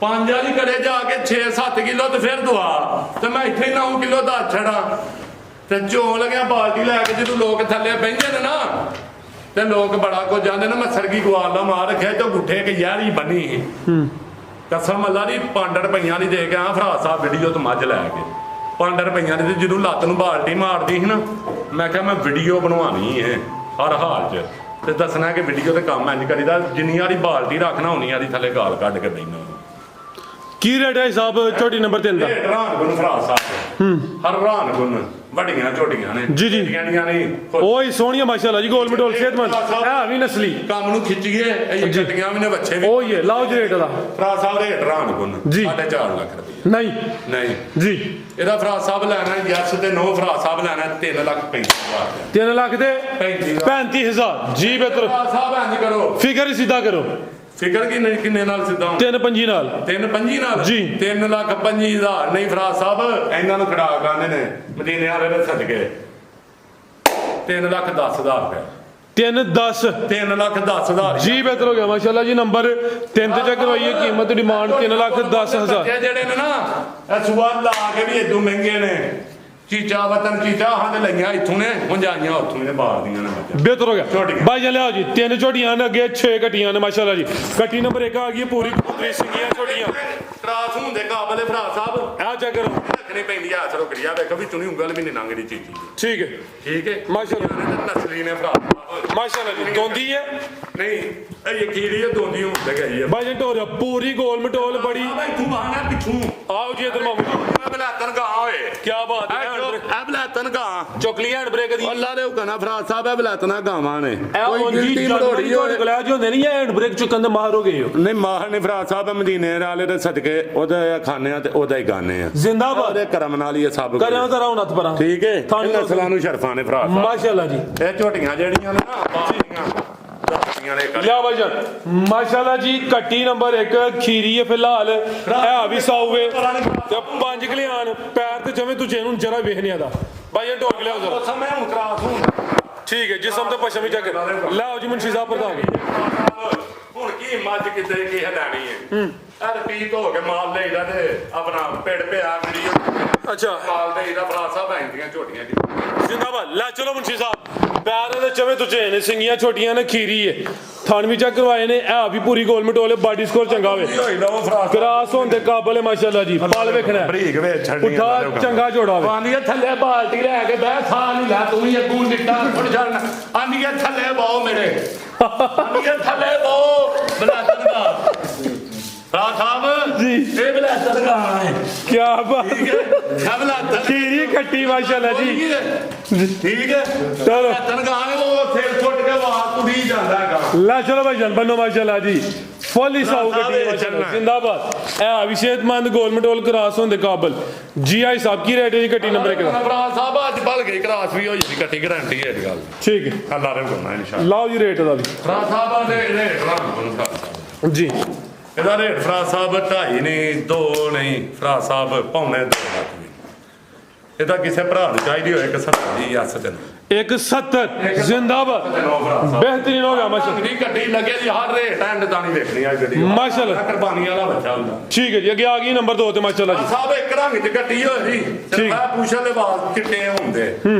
5 ਵਾਲੀ ਕਰੇ ਜਾ ਕੇ 6-7 ਕਿਲੋ ਤੇ ਫਿਰ ਦੁਆ ਤੇ ਮੈਂ ਇੱਥੇ 9 ਕਿਲੋ ਦਾ ਛੜਾ ਤੇ ਝੋਂ ਲੱਗਿਆ ਬਾਲਟੀ ਲੈ ਕੇ ਜਦੋਂ ਲੋਕ ਥੱਲੇ ਬਹਿੰਦੇ ਨੇ ਨਾ ਤੇ ਲੋਕ ਬੜਾ ਕੁਝ ਜਾਂਦੇ ਨੇ ਮੈਂ ਸਰਗੀ ਗਵਾਲ ਦਾ ਮਾਰ ਰੱਖਿਆ ਤੇ ਗੁੱਠੇ ਕਿ ਯਾਰੀ ਬੰਨੀ ਕਸਮ ਅੱਲਾ ਦੀ 5 ਰੁਪਈਆਂ ਦੀ ਦੇ ਕੇ ਆ ਭਰਾ ਸਾਹਿਬ ਵੀਡੀਓ ਤੋਂ ਮੱਝ ਲੈ ਕੇ 5 ਰੁਪਈਆਂ ਦੀ ਤੇ ਜਦੋਂ ਲੱਤ ਨੂੰ ਬਾਲਟੀ ਮਾਰਦੀ ਸੀ ਨਾ ਮੈਂ ਕਿਹਾ ਮੈਂ ਵੀਡੀਓ ਬਣਵਾਣੀ ਹੈ ਹਰ ਹਾਲ 'ਚ ਤੇ ਦੱਸਣਾ ਕਿ ਵੀਡੀਓ ਤੇ ਕੰਮ ਇੰਜ ਕਰੀਦਾ ਜਿੰਨੀ ਵਾਰੀ ਬਾਲਟੀ ਰੱਖਣਾ ਉਨੀ ਵਾਰੀ ਥੱਲੇ ਗਾਲ ਕੱਢ ਕੇ ਬੈਠਣਾ ਕੀ ਰੇਟ ਹੈ ਹਿਸਾਬ ਝੋਟੀ ਨੰਬਰ 3 ਦਾ ਇਹ ਰਾਨ ਗੁਣ ਭਰਾ ਸਾਹਿਬ ਹਰ ਰਾਨ ਗੁਣ ਵੱਡੀਆਂ ਝੋਟੀਆਂ ਨੇ ਜੀ ਜੀ ਛੋਟੀਆਂ ਨਹੀਂ ਓਏ ਸੋਹਣੀਆਂ ਮਾਸ਼ਾਅੱਲਾ ਜੀ ਗੋਲ ਮਟੋਲ ਸਿਹਤਮੰਦ ਹੈ ਵੀ ਨਸਲੀ ਕੰਮ ਨੂੰ ਖਿੱਚੀਏ ਇਹ ਗੱਡੀਆਂ ਵੀ ਨੇ ਬੱਚੇ ਵੀ ਉਹ ਹੀ ਹੈ ਲਾਓ ਜੀ ਰੇਟ ਦਾ ਭਰਾ ਸਾਹਿਬ ਦੇ ਰਾਨ ਗੁਣ ਜੀ। 4.5 ਲੱਖ ਰੁਪਏ ਨਹੀਂ ਨਹੀਂ ਜੀ ਇਹਦਾ ਭਰਾ ਸਾਹਿਬ ਲੈਣਾ ਯਸ ਤੇ ਨੋ ਭਰਾ ਸਾਹਿਬ ਲੈਣਾ 3,35,000 3 ਲੱਖ ਦੇ 35,000 35,000 ਜੀ ਬਿਹਤਰ ਭਰਾ ਸਾਹਿਬ ਇੰਜ ਕਰੋ ਫਿਕਰ ਹੀ ਸਿੱਧਾ ਕਰੋ ਫਿਕਰ ਕਿੰਨੇ ਨਾਲ ਸਿੱਧਾ 3-5 ਨਾਲ 3-5 ਨਾਲ ਜੀ। 3,25,000 ਨਹੀਂ ਭਰਾ ਸਾਹਿਬ ਇਹਨਾਂ ਨੂੰ ਖੜਾ ਗਾਣੇ ਨੇ ਮਦੀਨੇ ਵਾਲੇ ਦੇ ਸਦਕੇ 3,10,000 ਰੁਪਏ 3-10 3,10,000 ਜੀ ਬਿਹਤਰ ਹੋ ਗਿਆ ਮਾਸ਼ਾਅੱਲਾ ਜੀ ਨੰਬਰ 3 ਤੇ ਚੈੱਕ ਕਰਵਾਈਏ ਕੀਮਤ ਡਿਮਾਂਡ 3,10,000 ਜਿਹੜੇ ਨੇ ਨਾ ਇਹ ਸੁਬਾਹ ਲਾ ਕੇ ਵੀ ਇਦੋਂ ਮਹਿੰਗੇ ਨੇ ਚੀਚਾ ਵਤਨ ਚੀਚਾ ਹਾਂ ਤੇ ਲਈਆਂ ਇੱਥੋਂ ਨੇ ਹੁੰਜਾਈਆਂ ਉੱਥੋਂ ਨੇ ਬਾਹਰ ਦੀਆਂ ਨੇ ਬੱਚਾ ਬਿਹਤਰ ਹੋ ਗਿਆ ਝੋਟੀਆਂ। ਭਾਈ ਜੀ ਲਿਆਓ ਜੀ 3 ਝੋਟੀਆਂ ਨੇ ਅੱਗੇ 6 ਕੱਟੀਆਂ ਨੇ ਮਾਸ਼ਾਅੱਲਾ ਜੀ ਕੱਟੀ ਨੰਬਰ 1 ਆ ਗਈ ਹੈ ਪੂਰੀ ਪੂਰੀ ਸਿੰਘੀਆਂ ਝੋਟੀਆਂ ਕ੍ਰਾਸ ਹੁੰਦੇ ਕਾਬਲੇ ਭਰਾ ਸਾਹਿਬ ਆ ਚੈੱਕ ਕਰੋ ਰੱਖਣੀ ਪੈਂਦੀ ਆ ਅਸਰੋ ਕਰਿਆ ਵੇਖੋ ਵੀ ਚੁਣੀ ਉਂਗਲ ਵੀ ਨਹੀਂ ਲੰਘਦੀ ਚੀਚੀ ਠੀਕ ਹੈ ਠੀਕ ਹੈ ਮਾਸ਼ਾਅੱਲਾ ਨਸਲੀ ਨੇ ਭਰਾ ਸਾਹਿਬ ਮਾਸ਼ਾਅੱਲਾ ਜੀ ਦੋਂਦੀ ਹੈ ਨਹੀਂ ਇਹ ਯਕੀਰੀ ਹੈ ਦੋਂਦੀ ਹੁੰਦੇ ਗਈ ਹੈ ਭਾਈ ਜੀ ਢੋਰ ਪੂਰੀ ਗੋਲ ਮਟੋਲ ਬੜੀ ਤੂੰ ਬਾਹਨਾ ਪਿੱਛੂ ਆਓ ਜੀ ਇਧਰ ਮਾਮੂ ਜੀ ਬਲਾਤਨ ਗਾ ਓਏ ਕੀ ਬਾਤ ਹੈ ਇਹ ਬਲਾਤਨ ਗਾ ਚੁਕਲੀ ਹੈਂਡ ਬ੍ਰੇਕ ਦੀ ਅੱਲਾ ਦੇ ਹੁਕਮ ਨਾਲ ਭਰਾ ਸਾਹਿਬ ਇਹ ਬਲਾਤਨਾ ਗਾਵਾਂ ਨੇ ਕੋਈ ਗਿਲਟੀ ਮੜੋੜੀ ਤੁਹਾਡੇ ਕੋਲ ਆ ਜੀ ਹੁੰਦੇ ਨਹੀਂ ਹੈਂਡ ਬ੍ਰੇਕ ਚੁੱਕਣ ਦੇ ਮਾਹਰ ਹੋ ਗਏ ਹੋ ਨਹੀਂ ਮਾਹਰ ਨੇ ਭਰਾ ਸਾਹਿਬ ਮਦੀਨੇ ਵਾਲੇ ਦੇ ਸਦਕੇ ਉਹਦਾ ਖਾਣੇ ਆ ਤੇ ਉਹਦਾ ਹੀ ਗਾਣੇ ਆ ਜ਼ਿੰਦਾਬਾਦ ਉਹਦੇ ਕਰਮ ਨਾਲ ਹੀ ਇਹ ਸਭ ਕੁਝ। ਕਰਿਆ ਜ਼ਰਾ ਹੁਣ ਹੱਥ ਪਰਾਂ ਠੀਕ ਹੈ ਤੁਹਾਨੂੰ ਨਸਲਾਂ ਨੂੰ ਸ਼ਰਫਾਂ ਨੇ ਭਰਾ ਸਾਹਿਬ ਮਾਸ਼ਾਅੱਲਾ ਜੀ ਇਹ ਝੋਟੀਆਂ ਜਿਹੜੀਆਂ ਨੇ ਨਾ ਬਾਹਰੀਆਂ ਝੋਟੀਆਂ ਨੇ ਕਰ ਲਿਆ ਭਾਈ ਜਾਨ ਮਾਸ਼ਾਅੱਲਾ ਜੀ ਕੱਟੀ ਨੰਬਰ 1 ਖੀਰੀ ਹੈ ਫਿਲਹਾਲ ਹੈ ਵੀ ਸਾਊਵੇ ਤੇ 5 ਗਲਿਆਣ ਪੈਰ ਤੇ ਜਵੇਂ ਤੁਝੇ ਨੂੰ ਜਰਾ ਵੇਖ ਨਹੀਂ ਆਦਾ ਭਾਈ ਜਾਨ ਢੋਲ ਕੇ ਲਿਆਓ ਜ਼ਰਾ ਸਮੇਂ ਹੁਣ ਕਰਾਸ ਹੁਣ ਠੀਕ ਹੈ ਜਿਸਮ ਤੇ ਪਛਮ ਹੀ ਚੱਕ ਲਿਆਓ ਜੀ ਮੁਨਸ਼ੀ ਸਾਹਿਬ ਪ੍ਰਧਾਨ ਹੁਣ ਕੀ ਮੱਝ ਕਿੱਦਾਂ ਕੀ ਹਲਾਣੀ ਹੈ ਇਹ ਰਿਪੀਟ ਹੋ ਕੇ ਮਾਲ ਲਈਦਾ ਤੇ ਆਪਣਾ ਪਿੰਡ ਪਿਆ ਵੀਡੀਓ ਅੱਛਾ ਮਾਲ ਦੇ ਇਹਦਾ ਭਰਾ ਸਾਹਿਬ ਐਂਦੀਆਂ ਝੋਟੀਆਂ ਦੀ ਜਿੰਦਾਬਾਦ ਲੈ ਚਲੋ ਮੁੰਸ਼ੀ ਸਾਹਿਬ ਪੈਰ ਦੇ ਚਵੇਂ ਤੁਝੇ ਨੇ ਸਿੰਗੀਆਂ ਛੋਟੀਆਂ ਨੇ ਖੀਰੀ ਏ ਥਣ ਵੀ ਚੈੱਕ ਕਰਵਾਏ ਨੇ ਇਹ ਵੀ ਪੂਰੀ ਗੋਲ ਮਟੋਲੇ ਬਾਡੀ ਸਕੋਰ ਚੰਗਾ ਹੋਵੇ ਕਰਾਸ ਹੋਣ ਦੇ ਕਾਬਲ ਹੈ ਮਾਸ਼ਾਅੱਲਾ ਜੀ ਪਲ ਵੇਖਣਾ ਬਰੀਕ ਵੇ ਛੱਡਣੀ ਪੁੱਠਾ ਚੰਗਾ ਜੋੜਾ ਹੋਵੇ ਆਂਦੀਆਂ ਥੱਲੇ ਬਾਲਟੀ ਲੈ ਕੇ ਬਹਿ ਸਾਹ ਨਹੀਂ ਲੈ ਤੂੰ ਵੀ ਅੱਗੂ ਨਿੱਟਾ ਫੜ ਛੱਡਣਾ ਆਂਦੀਆਂ ਥੱਲੇ ਬਹੁ ਮੇਰੇ ਆਂਦੀਆਂ ਥੱਲੇ ਬਹੁ ਬਲਾਤਨ ਦਾ ਭਰਾ ਸਾਹਿਬ ਜੀ ਇਹ ਬਲਾਤਨ ਦਾ ਹੈ ਕੀ ਬਾਤ ਠੀਕ ਹੈ ਸਭ ਬਲਾਤਨ ਖੀਰੀ ਖੱਟੀ ਮਾਸ਼ਾਅੱਲਾ ਜੀ ਠੀਕ ਹੈ ਚਲੋ ਬਲਾਤਨ ਗਾ ਉਹ ਸਿਰ ਸੁੱਟ ਕੇ ਬਾਹਰ ਤੁਰੀ ਜਾਂਦਾ ਹੈਗਾ ਲੈ ਚਲੋ ਭਾਈ ਜਾਨ ਬੰਨੋ ਮਾਸ਼ਾਅੱਲਾ ਜੀ ਫੁੱਲ ਸਾਊ ਗੱਡੀ ਮਾਸ਼ਾਅੱਲਾ ਜਿੰਦਾਬਾਦ ਇਹ ਅਭਿਸ਼ੇਕਮੰਦ ਗੋਲ ਮਟੋਲ ਕਰਾਸ ਹੋਣ ਦੇ ਕਾਬਲ ਜੀ ਆਈ ਸਾਹਿਬ ਕੀ ਰੇਟ ਹੈ ਜੀ ਗੱਡੀ ਨੰਬਰ 1 ਦਾ ਭਰਾ ਸਾਹਿਬ ਅੱਜ ਭਲ ਗਈ ਕਰਾਸ ਵੀ ਹੋਈ ਸੀ ਕੱਟੀ ਗਾਰੰਟੀ ਹੈ ਇਹ ਗੱਲ ਠੀਕ ਹੈ ਅੱਲਾ ਰੇ ਕਰਨਾ ਇਨਸ਼ਾਅੱਲਾ ਲਾਓ ਜੀ ਰੇਟ ਦਾ ਵੀ ਭਰਾ ਸਾਹਿਬ ਦੇ ਰੇਟ ਰਾਂ ਜੀ ਇਹਦਾ ਰੇਟ ਫਰਾ ਸਾਹਿਬ 2.5 ਨਹੀਂ 2 ਨਹੀਂ ਫਰਾ ਸਾਹਿਬ ਪੌਣੇ 2 ਲੱਖ ਵੀ ਇਹਦਾ ਕਿਸੇ ਭਰਾ ਨੂੰ ਚਾਹੀਦੀ ਹੋਏ ਕਿ 70 ਦੀ ਅਸ ਦਿਨ 170 ਜਿੰਦਾਬਾਦ ਬਿਹਤਰੀਨ ਹੋ ਗਿਆ ਮਾਸ਼ਾਅੱਲਾ ਨਹੀਂ ਗੱਡੀ ਲੱਗੇ ਜੀ ਹਰ ਰੇਟ ਐਂਡ ਤਾਂ ਨਹੀਂ ਵੇਖਣੀ ਆ ਗੱਡੀ ਮਾਸ਼ਾਅੱਲਾ ਕੁਰਬਾਨੀ ਵਾਲਾ ਬੱਚਾ ਹੁੰਦਾ ਠੀਕ ਹੈ ਜੀ ਅੱਗੇ ਆ ਗਈ ਨੰਬਰ 2 ਤੇ ਮਾਸ਼ਾਅੱਲਾ ਜੀ ਸਾਹਿਬ ਇੱਕ ਰੰਗ ਚ ਗੱਡੀ ਹੋਈ ਜੀ ਠੀਕ। ਮੈਂ ਪੂਛਲ ਦੇ ਵਾਲ ਚਿੱਟੇ ਹੁੰਦੇ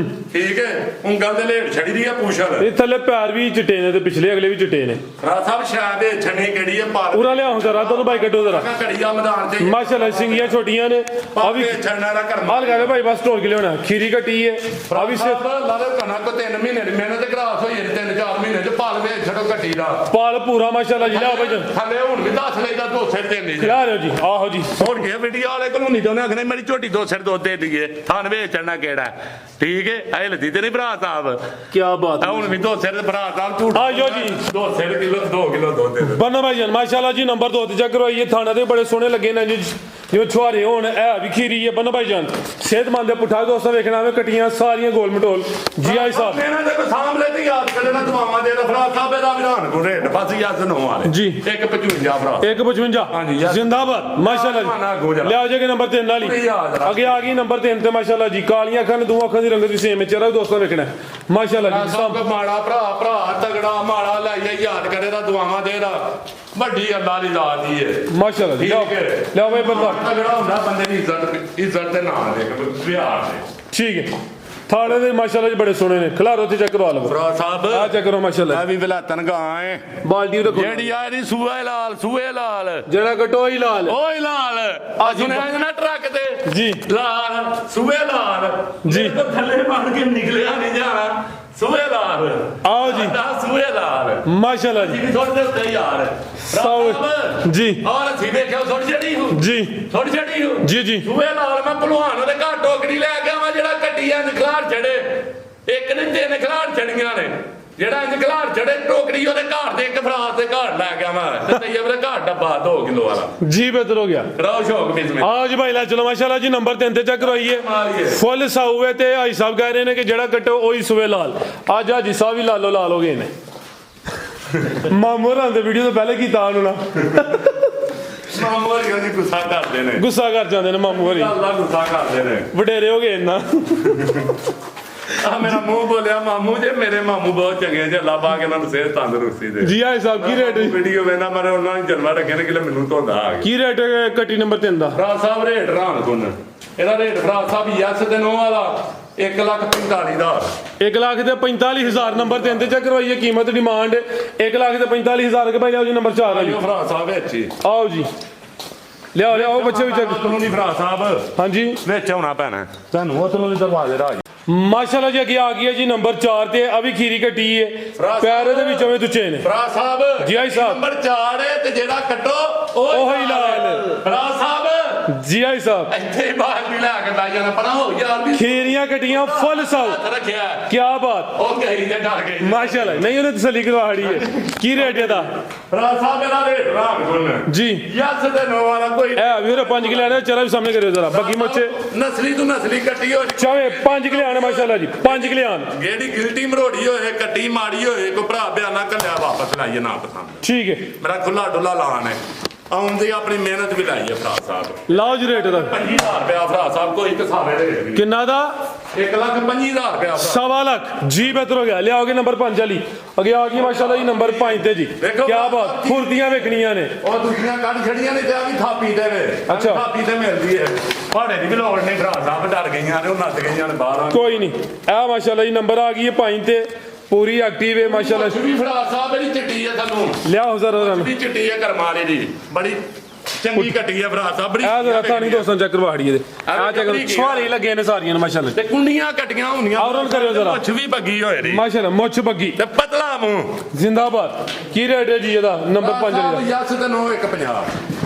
ਠੀਕ ਹੈ ਉਂਗਲ ਦੇ ਲੇਟ ਛੜੀ ਦੀ ਆ ਪੂਛਲ ਇਹ ਥੱਲੇ ਪੈਰ ਵੀ ਚਿੱਟੇ ਨੇ ਤੇ ਪਿਛਲੇ ਅਗਲੇ ਵੀ ਚਿੱਟੇ ਨੇ ਫਰਾ ਸਾਹਿਬ ਸ਼ਾਇਦ ਇਹ ਛਣੀ ਕਿਹੜੀ ਹੈ ਪਾਲ ਪੂਰਾ ਲਿਆਓ ਜ਼ਰਾ ਤੁਹਾਨੂੰ ਭਾਈ ਕੱਢੋ ਜ਼ਰਾ ਘੜੀਆ ਮੈਦਾਨ ਚ ਮਾਸ਼ਾਅੱਲਾ ਸਿੰਗੀਆਂ ਛੋਟੀਆਂ ਨੇ ਆ ਵੀ ਛੜਨਾ ਦਾ ਘਰ ਹਾਲ ਕਹਦੇ ਭਾਈ ਬਸ ਢੋਲ ਕੇ ਲਿਆਉਣਾ ਖੀਰੀ ਕੱਟੀ ਹੈ ਆ ਵੀ ਸਾਹਿਬ ਲਾ ਲਓ ਕਣਾ ਕੋ 3 ਮਹੀਨੇ ਦੀ ਮਿਹਨਤ ਕਰਾਸ ਹੋਈ 3-4 ਮਹੀਨੇ ਚ ਪਾਲ ਵੇ ਛੜੋ ਘੱਟੀ ਦਾ ਪਾਲ ਪੂਰਾ ਮਾਸ਼ਾਅੱਲਾ ਜੀ ਲਿਆਓ ਭਾਈ ਜਾਨ ਥੱਲੇ ਹੁਣ ਵੀ 10 ਲੈਦਾ 2 ਸਿਰ ਦੇ ਨਹੀਂ ਲਿਆ ਲਿਓ ਜੀ ਆਹੋ ਜੀ ਹੁਣ ਗਿਆ ਵੀਡੀਓ ਵਾਲੇ ਕੋਲੋਂ ਨਹੀਂ ਚਾਹੁੰਦੇ ਆਖਨੇ ਮੇਰੀ ਝੋਟੀ 2 ਸਿਰ ਦੁੱਧ ਦੇ ਦਈਏ ਥਾਨ ਵੇਚਣਾ ਕਿਹੜਾ ਠੀਕ ਹੈ ਐ ਲੱਦੀ ਤੇ ਨਹੀਂ ਭਰਾ ਸਾਹਿਬ ਕੀ ਬਾਤ ਹੁਣ ਵੀ 2 ਸਿਰ ਭਰਾ ਸਾਹਿਬ ਝੂਠ ਆਜੋ ਜੀ 2 ਸਿਰ ਕਿਲੋ 2 ਕਿਲੋ ਦੁੱਧ ਦੇ ਬੰਨਾ ਭਾਈ ਜਾਨ ਮਾਸ਼ਾਅੱਲਾ ਜੀ ਨੰਬਰ 2 ਤੇ ਚੈੱਕ ਕਰਵਾਈਏ ਥਾਣਾ ਦੇ ਬੜੇ ਸੋਹਣੇ ਲੱਗੇ ਨੇ ਜੀ ਜਿਵੇਂ ਛੁਆਰੇ ਹੋਣ ਇਹ ਵੀ ਖੀਰੀ ਹੈ ਬੰਨਾ ਭਾਈ ਜਾਨ ਸਿਹਤਮੰਦ ਦੇ ਪੁੱਠਾ ਦੋਸਤਾਂ ਵੇਖਣਾ ਵੇ ਕਟੀਆਂ ਸਾਰੀਆਂ ਗੋਲ ਮਟੋਲ ਜੀ ਆਈ ਸਾਹਿਬ ਇਹਨਾਂ ਦੇ ਕੋ ਸਾਹਮਣੇ ਤੇ ਯਾਦ ਕਰਨਾ ਦਵਾਵਾਂ ਦੇ ਫਰਾ ਸਾਹਿਬ ਇਹਦਾ ਵਿਧਾਨ ਕੋ ਰੇਟ ਬਸ ਯਾਦ ਨੋ ਵਾਲੇ ਜੀ 155 ਭਰਾ 155 ਹਾਂਜੀ ਯਾਰ। ਜਿੰਦਾਬਾਦ ਮਾਸ਼ਾਅੱਲਾ ਲਿਆਓ ਜੇ ਨੰਬਰ 3 ਵਾਲੀ ਅੱਗੇ ਆ ਗਈ ਨੰਬਰ 3 ਤੇ ਮਾਸ਼ਾਅੱਲਾ ਜੀ ਕਾਲੀਆਂ ਅੱਖਾਂ ਨੇ ਦੋ ਅੱਖਾਂ ਦੀ ਰੰਗਤ ਵੀ ਸੇਮ ਹੈ ਚਿਹਰਾ ਵੀ ਦੋਸਤਾਂ ਵੇਖਣਾ ਮਾਸ਼ਾਅੱਲਾ ਜੀ ਸਭ ਮਾੜਾ ਭਰਾ ਤਗੜਾ ਮਾੜਾ ਲਾਈਏ ਯਾਦ ਕਰੇ ਦਾ ਦੁਆਵਾਂ ਦੇ ਦਾ ਵੱਡੀ ਅੱਲਾ ਦੀ ਜ਼ਾਤ ਹੀ ਹੈ ਮਾਸ਼ਾਅੱਲਾ ਜੀ ਲਿਆਓ ਲਿਆਓ ਭਾਈ ਬੰਦਾ ਤਗੜਾ ਹੁੰਦਾ ਬੰਦੇ ਦੀ ਇੱਜ਼ਤ ਦੇ ਨਾਂ ਦੇ ਵਿਹਾਰ ਦੇ ਠੀਕ ਹੈ ਥਾਣੇ ਦੇ ਮਾਸ਼ਾਅੱਲਾ ਜੀ ਬੜੇ ਸੋਹਣੇ ਨੇ ਖਿਲਾਰੋ ਤੇ ਚੈੱਕ ਕਰਵਾ ਲਓ ਭਰਾ ਸਾਹਿਬ ਆ ਚੈੱਕ ਕਰੋ ਮਾਸ਼ਾਅੱਲਾ ਆ ਵੀ ਵਿਲਾਤਨ ਗਾਂ ਹੈ ਬਾਲਟੀ ਰੱਖੋ ਜਿਹੜੀ ਆ ਇਹਦੀ ਸੂਏ ਲਾਲ ਜਿਹੜਾ ਕਟੋਈ ਲਾਲ ਓਏ ਲਾਲ ਆ ਸੁਣਿਆ ਨਾ ਟਰੱਕ ਤੇ ਜੀ ਲਾਲ ਸੂਏ ਲਾਲ ਜੀ। ਮੇਰੇ ਤੋਂ ਥੱਲੇ ਬਣ ਕੇ ਨਿਕਲਿਆ ਨਹੀਂ ਜਾਣਾ ਸੂਏ ਲਾਲ ਆਓ ਜੀ ਸੂਏ ਲਾਲ ਮਾਸ਼ਾਅੱਲਾ ਜੀ ਜੀ ਥੋੜੇ ਦੇ ਉੱਤੇ ਯਾਰ ਜੀ ਔਰ ਅਸੀਂ ਵੇਖਿਆ ਥੋੜੀ ਜਿਹੜੀ ਹੂੰ ਜੀ ਥੋੜੀ ਜਿਹੜੀ ਹੂੰ ਜੀ ਜੀ ਸੂਏ ਲਾਲ ਮੈਂ ਭਲਵਾਨ ਉਹਦੇ ਘਰ ਟੋਕਰੀ ਲੈ ਗਿਆ ਵਾ ਜਿਹੜਾ ਕੱਟੀਆਂ ਨਿਖਲਾਰ ਚੜੇ ਇੱਕ ਨੇ 3 ਖਿਲਾਰ ਚੜੀਆਂ ਨੇ ਜਿਹੜਾ ਇੰਜ ਖਿਲਾਰ ਚੜੇ ਟੋਕਰੀ ਉਹਦੇ ਘਰ ਦੇ ਇੱਕ ਫਰਾਸ ਦੇ ਘਰ ਲੈ ਗਿਆ ਮੈਂ ਤੇ ਤਈਏ ਮੇਰੇ ਘਰ ਡੱਬਾ 2 ਕਿਲੋ ਵਾਲਾ ਜੀ ਬਿਹਤਰ ਹੋ ਗਿਆ ਰਾਓ ਸ਼ੌਕ ਵਿੱਚ ਮੈਂ ਆਓ ਜੀ ਭਾਈ ਲੈ ਚਲੋ ਮਾਸ਼ਾਅੱਲਾ ਜੀ ਨੰਬਰ 3 ਤੇ ਚੈੱਕ ਕਰਵਾਈਏ ਮਾਰੀਏ ਫੁੱਲ ਸਾਊਏ ਤੇ ਹਾਈ ਸਾਹਿਬ ਕਹਿ ਰਹੇ ਨੇ ਕਿ ਜਿਹੜਾ ਕੱਟੋ ਉਹੀ ਸੂਏ ਲਾਲ ਅੱਜ ਹਾਜੀ ਸਾਹਿਬ ਵੀ ਲਾਲੋ ਲਾਲ ਹੋ ਗਏ ਨੇ ਮਾਮੂ ਰਾਂ ਦੇ ਵੀਡੀਓ ਤੋਂ ਪਹਿਲੇ ਕੀਤਾ ਉਹਨੂੰ ਨਾ ਮਾਮੂ ਹਰੀ ਜੀ ਗੁੱਸਾ ਕਰਦੇ ਨੇ ਗੁੱਸਾ ਕਰ ਜਾਂਦੇ ਨੇ ਮਾਮੂ ਹਰੀ ਅੱਲਾ ਗੁੱਸਾ ਕਰਦੇ ਨੇ ਵਡੇਰੇ ਹੋ ਗਏ ਇੰਨਾ ਆ ਮੇਰਾ ਮੂੰਹ ਬੋਲਿਆ ਮਾਮੂ ਜੇ ਮੇਰੇ ਮਾਮੂ ਬਹੁਤ ਚੰਗੇ ਜੇ ਅੱਲਾ ਪਾ ਕੇ ਇਹਨਾਂ ਨੂੰ ਸਿਹਤ ਤੰਦਰੁਸਤੀ ਦੇ ਜੀ ਹਾਈ ਸਾਹਿਬ ਕੀ ਰੇਟ ਵੀਡੀਓ ਵੇਖਦਾ ਮੈਂ ਉਹਨਾਂ ਨੂੰ ਜਨਮ ਰੱਖੇ ਨੇ ਕਿ ਮੈਨੂੰ ਧੋਂਦਾ ਆ ਗਿਆ ਕੀ ਰੇਟ ਕੱਟੀ ਨੰਬਰ 3 ਦਾ ਫਰਾ ਸਾਹਿਬ ਰੇਟ ਰਾਣ ਗੁੰਨ ਇਹਦਾ ਰੇਟ ਫਰਾ ਸਾਹਿਬ ਯਸ ਦੇ ਨੋ ਵਾਲਾ 1,45,000 1 ਲੱਖ ਤੇ 45,000 ਨੰਬਰ 3 ਤੇ ਚੈੱਕ ਕਰਵਾਈਏ ਕੀਮਤ ਡਿਮਾਂਡ 1 ਲੱਖ ਤੇ 45,000 ਕੇ ਭਾਈ ਆਓ ਜੀ ਨੰਬਰ 4 ਵਾਲੀ ਫਰਾ ਸਾਹਿਬ ਵਿੱਚ ਹੀ ਆਓ ਜੀ ਲਿਆਓ ਲਿਆਓ ਬੱਚੇ ਵੀ ਚੈੱਕ ਤੁਹਾਨੂੰ ਨਹੀਂ ਫਰਾ ਸਾਹਿਬ ਹਾਂਜੀ ਵਿੱਚ ਆਉਣਾ ਪੈਣਾ ਤੁਹਾਨੂੰ ਉਤਲੋਂ ਦੀ ਦਰਵਾਜ਼ੇ ਰਾਜ ਮਾਸ਼ਾਅੱਲਾ ਜੀ ਅੱਗੇ ਆ ਗਈ ਹੈ ਜੀ ਨੰਬਰ 4 ਤੇ ਆ ਵੀ ਖੀਰੀ ਕੱਟੀ ਹੈ ਪੈਰ ਦੇ ਵਿੱਚੋਂ ਵੀ ਤੁੱਚੇ ਨੇ ਫਰਾ ਸਾਹਿਬ ਜੀ ਆਈ ਸਾਹਿਬ ਨੰਬਰ 4 ਹੈ ਤੇ ਜਿਹੜਾ ਕੱਟੋ ਉਹੀ ਲਾਲ ਫਰਾ ਸਾਹਿਬ ਜੀ ਆਈ ਸਾਹਿਬ ਇੱਥੇ ਹੀ ਬਾਹਰ ਵੀ ਲੈ ਕੇ ਬੈ ਜਾਣਾ ਪਣਾ ਹੋ ਯਾਰ ਵੀ ਖੀਰੀਆਂ ਕੱਟੀਆਂ ਫੁੱਲ ਸਾਊ ਰੱਖਿਆ ਕੀ ਬਾਤ ਉਹ ਗਈ ਤੇ ਡਰ ਗਈ ਮਾਸ਼ਾਅੱਲਾ ਨਹੀਂ ਉਹਨੇ ਤਸੱਲੀ ਕਰਵਾੜੀ ਹੈ ਕੀ ਰੇਟ ਇਹਦਾ ਫਰਾ ਸਾਹਿਬ ਇਹਦਾ ਰੇਟ ਰਾਣ ਗੁੰਨ ਜੀ ਯਸ ਦੇ ਨੋ ਵਾਲਾ ਕੋਈ ਇਹ ਵੀਰੇ 5 ਕਿਲੋ ਆਣੇ ਚਲਾ ਵੀ ਸਾਹਮਣੇ ਕਰਿਓ ਜ਼ਰਾ ਬੱਗੀ ਮੋਚੇ ਨਸਲੀ ਤੋਂ ਨਸਲੀ ਕੱਟੀ ਹੋ ਚਾਹੇ 5 ਕਿਲੋ ਆਣੇ ਮਾਸ਼ਾਅੱਲਾ ਜੀ 5 ਕਿਲੋ ਆਣ ਜਿਹੜੀ ਗਿਲਟੀ ਮਰੋੜੀ ਹੋਏ ਕੱਟੀ ਮਾੜੀ ਹੋਏ ਕੋਈ ਭਰਾ ਬਿਆਨਾ ਕੱਲਿਆ ਵਾਪਸ ਲਾਈਏ ਨਾ ਪਸੰਦ ਠੀਕ ਹੈ ਮੇਰਾ ਖੁੱਲਾ ਡੁੱਲਾ ਲਾਣ ਹੈ ਆਉਂਦੀ ਆਪਣੀ ਮਿਹਨਤ ਵੀ ਲਾਈਏ ਭਰਾ ਸਾਹਿਬ ਲਾਓ ਜੀ ਰੇਟ ਦਾ 5000 ਰੁਪਇਆ ਭਰਾ ਸਾਹਿਬ ਕੋਈ ਕਸਾਵੇ ਦੇ ਰੇਟ ਵੀ ਕਿੰਨਾ ਦਾ 1,25,000 ਰੁਪਇਆ। सवा लाख जी, बेहतर हो गया। ले आओगे नंबर 5 वाली अगे आ गई माशाल्लाह जी नंबर 5 ते जी। देखो क्या बात, फुर्तियां वेखनियां ने ਉਹ ਦੂਜੀਆਂ ਕੱਢ ਛੜੀਆਂ ਨੇ ਤੇ ਆ ਵੀ ਥਾਪੀ ਤੇ ਵੇ ਅੱਛਾ। ਥਾਪੀ ਤੇ ਮਿਲਦੀ ਹੈ ਭਾੜੇ ਦੀ ਵੀ ਲੋੜ ਨਹੀਂ ਭਰਾ ਸਾਹਿਬ ਡਰ ਗਈਆਂ ਨੇ ਉਹ ਨੱਸ ਗਈਆਂ ਨੇ ਬਾਹਰ कोई नहीं ए माशाल्लाह जी नंबर आ गई है 5 ते पूरी एक्टिव है माशाल्लाह। ਵੀ ਭਰਾ ਸਾਹਿਬ ਇਹਦੀ ਚਿੱਟੀ ਹੈ ਤੁਹਾਨੂੰ ले आओ जरा जरा ਵੀ ਚਿੱਟੀ ਹੈ ਕਰਮਾਲੇ ਦੀ ਬੜੀ ਚੰਗੀ ਕੱਟੀ ਹੈ ਭਰਾ ਸਾਹਿਬ ਬੜੀ ए जरा थानी दोस्तों चेक करवाड़िए दे आ चेक सवाल ही लगे ने सारियां ने माशाल्लाह ਤੇ ਕੁੰਡੀਆਂ ਕੱਟੀਆਂ ਹੁੰਦੀਆਂ और रोल करियो जरा ਮੁੱਛ ਵੀ ਬੱਗੀ ਹੋਏ ਦੀ माशाल्लाह मुछ बग्गी ਤੇ ਪਤਲਾ ਮੂੰਹ जिंदाबाद की रेट है जी ਇਹਦਾ नंबर 5 ਵਾਲਾ ਯਸ ਤੇ 9,150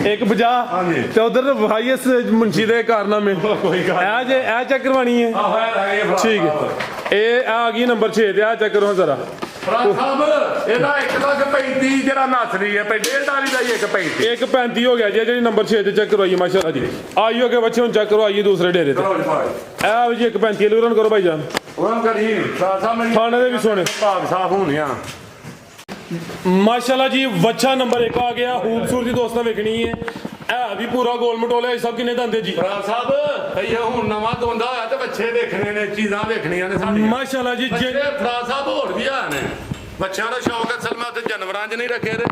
150 ਹਾਂਜੀ। ਤੇ ਉਧਰ ਭਾਈ ਇਸ ਮੁੰਸ਼ੀ ਦੇ ਕਾਰਨਾਮੇ ਕੋਈ ਗੱਲ ਇਹ ਜੇ ਇਹ ਚੈੱਕ ਕਰਵਾਣੀ ਹੈ ਆਹ ਹੈ ਭਰਾ ਠੀਕ ਹੈ। ਇਹ ਆ ਗਈ ਨੰਬਰ 6 ਤੇ ਆ ਚੈੱਕ ਕਰੋ ਜ਼ਰਾ। ਭਰਾ ਸਾਹਿਬ ਇਹਦਾ 1,35,000 ਜਿਹੜਾ ਨਸਰੀ ਹੈ ਪਈ 1.5 ਦਾ ਹੀ 1,35,000 135 ਹੋ ਗਿਆ ਜੀ ਜਿਹੜੀ ਨੰਬਰ 6 ਤੇ ਚੈੱਕ ਕਰਵਾਈਏ ਮਾਸ਼ਾਅੱਲਾ ਜੀ। ਆਈਓ ਕੇ ਬੱਚੇ ਹੁਣ ਚੈੱਕ ਕਰਵਾਈਏ ਦੂਸਰੇ ਡੇਰੇ ਤੇ। ਕਰੋ ਜੀ ਭਾਈ ਇਹ ਵੀ ਜੀ 135 ਲੂਰਨ ਕਰੋ ਭਾਈ ਜਾਨ। ਉਹਨਾਂ ਕਰੀ ਭਰਾ ਸਾਹਿਬ ਮੇਰੀ ਖਾਣੇ ਦੇ ਵੀ ਸੋਹਣੇ ਭਾਗ ਸਾਫ ਹੋਣਿਆ माशाल्लाह जी। वच्छा नंबर 1 आ गया। खूबसूरती दोस्तों वेखनी है ਇਹ ਵੀ ਪੂਰਾ ਗੋਲ ਮਟੋਲੇ ਸਭ ਕਿੰਨੇ ਦੰਦੇ ਜੀ ਭਰਾ ਸਾਹਿਬ ਇਹ ਹੁਣ ਨਵਾਂ ਦੋਂਦਾ ਹੋਇਆ ਤੇ ਬੱਚੇ ਦੇਖਣੇ ਨੇ ਚੀਜ਼ਾਂ ਵੇਖਣੀਆਂ ਨੇ ਸਾਡੀਆਂ ਮਾਸ਼ਾਅੱਲਾ ਜੀ। ਬੱਚੇ ਭਰਾ ਸਾਹਿਬ ਹੋਰ ਵੀ ਆ ਨੇ ਬੱਚਿਆਂ ਦਾ ਸ਼ੌਕ ਅਸਲ ਮੈਂ ਤੇ ਜਾਨਵਰਾਂ 'ਚ ਨਹੀਂ ਰੱਖੇ ਰੇ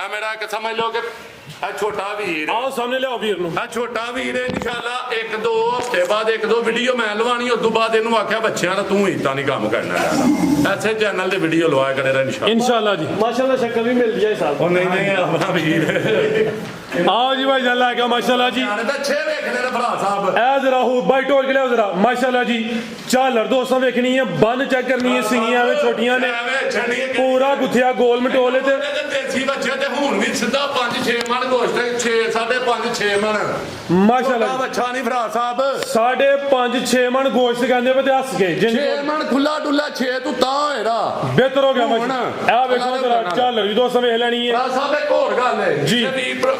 ਆ ਮੇਰਾ ਇੱਕ ਸਮਝ ਲਓ ਕਿ ਆ ਛੋਟਾ ਵੀਰ ਆਓ ਸਾਹਮਣੇ ਲਿਆਓ ਵੀਰ ਨੂੰ। ਆ ਛੋਟਾ ਵੀਰ ਹੈ ਇਨਸ਼ਾਅੱਲਾ 1-2 ਹਫ਼ਤੇ ਬਾਅਦ 1-2 ਵੀਡੀਓ ਮੈਂ ਲਵਾਣੀ ਉਸ ਤੋਂ ਬਾਅਦ ਇਹਨੂੰ ਆਖਿਆ ਬੱਚਿਆਂ ਦਾ ਤੂੰ ਇਦਾਂ ਨਹੀਂ ਕੰਮ ਕਰਨਾ ਹੈਗਾ ਐਸੇ ਚੈਨਲ ਤੇ ਵੀਡੀਓ ਲਵਾਇਆ ਕਰੇ ਰ ਇਨਸ਼ਾਅੱਲਾ इंशाल्लाह जी। माशाल्लाह शक्ल भी मिल जाए साहब। ਉਹ ਨਹੀਂ ਆਪਣਾ ਵੀਰ आओ जी भाई जान ला गया माशाल्लाह जी। ਯਾਰ ਬੱਚੇ ਵੇਖਣੇ ਨੇ ਭਰਾ ਸਾਹਿਬ ए जरा हो भाई टोर के लिया जरा माशाल्लाह जी। झालर दोस्तों देखनी है बन चेक करनी है सिंगियां में छोटियां ने ਐਵੇਂ ਛੱਡੀ पूरा गुथिया गोल मटोले ते ਦੇਸੀ ਬੱਚੇ ਤੇ ਹੁਣ ਵੀ ਸਿੱਧਾ 5-6 ਮਣ ਗੋਸ਼ਤ 6.5-6 ਮਣ माशाल्लाह जी। ਬੱਚਾ ਨਹੀਂ ਭਰਾ ਸਾਹਿਬ 5.5-6 मन गोश्त कहंदे पे ते हस गए 6 जिन ਮਣ ਖੁੱਲਾ ਡੁੱਲਾ 6 ਤੋਂ ਤਾਂ ਹੋਏਗਾ बेहतर हो गया ਹੁਣ। माशाल्लाह। ए देखो जरा झालर भी दोस्तों वेख लेनी है ਭਰਾ ਸਾਹਿਬ ਇੱਕ ਹੋਰ ਗੱਲ ਹੈ ਜੀ। ਜੇ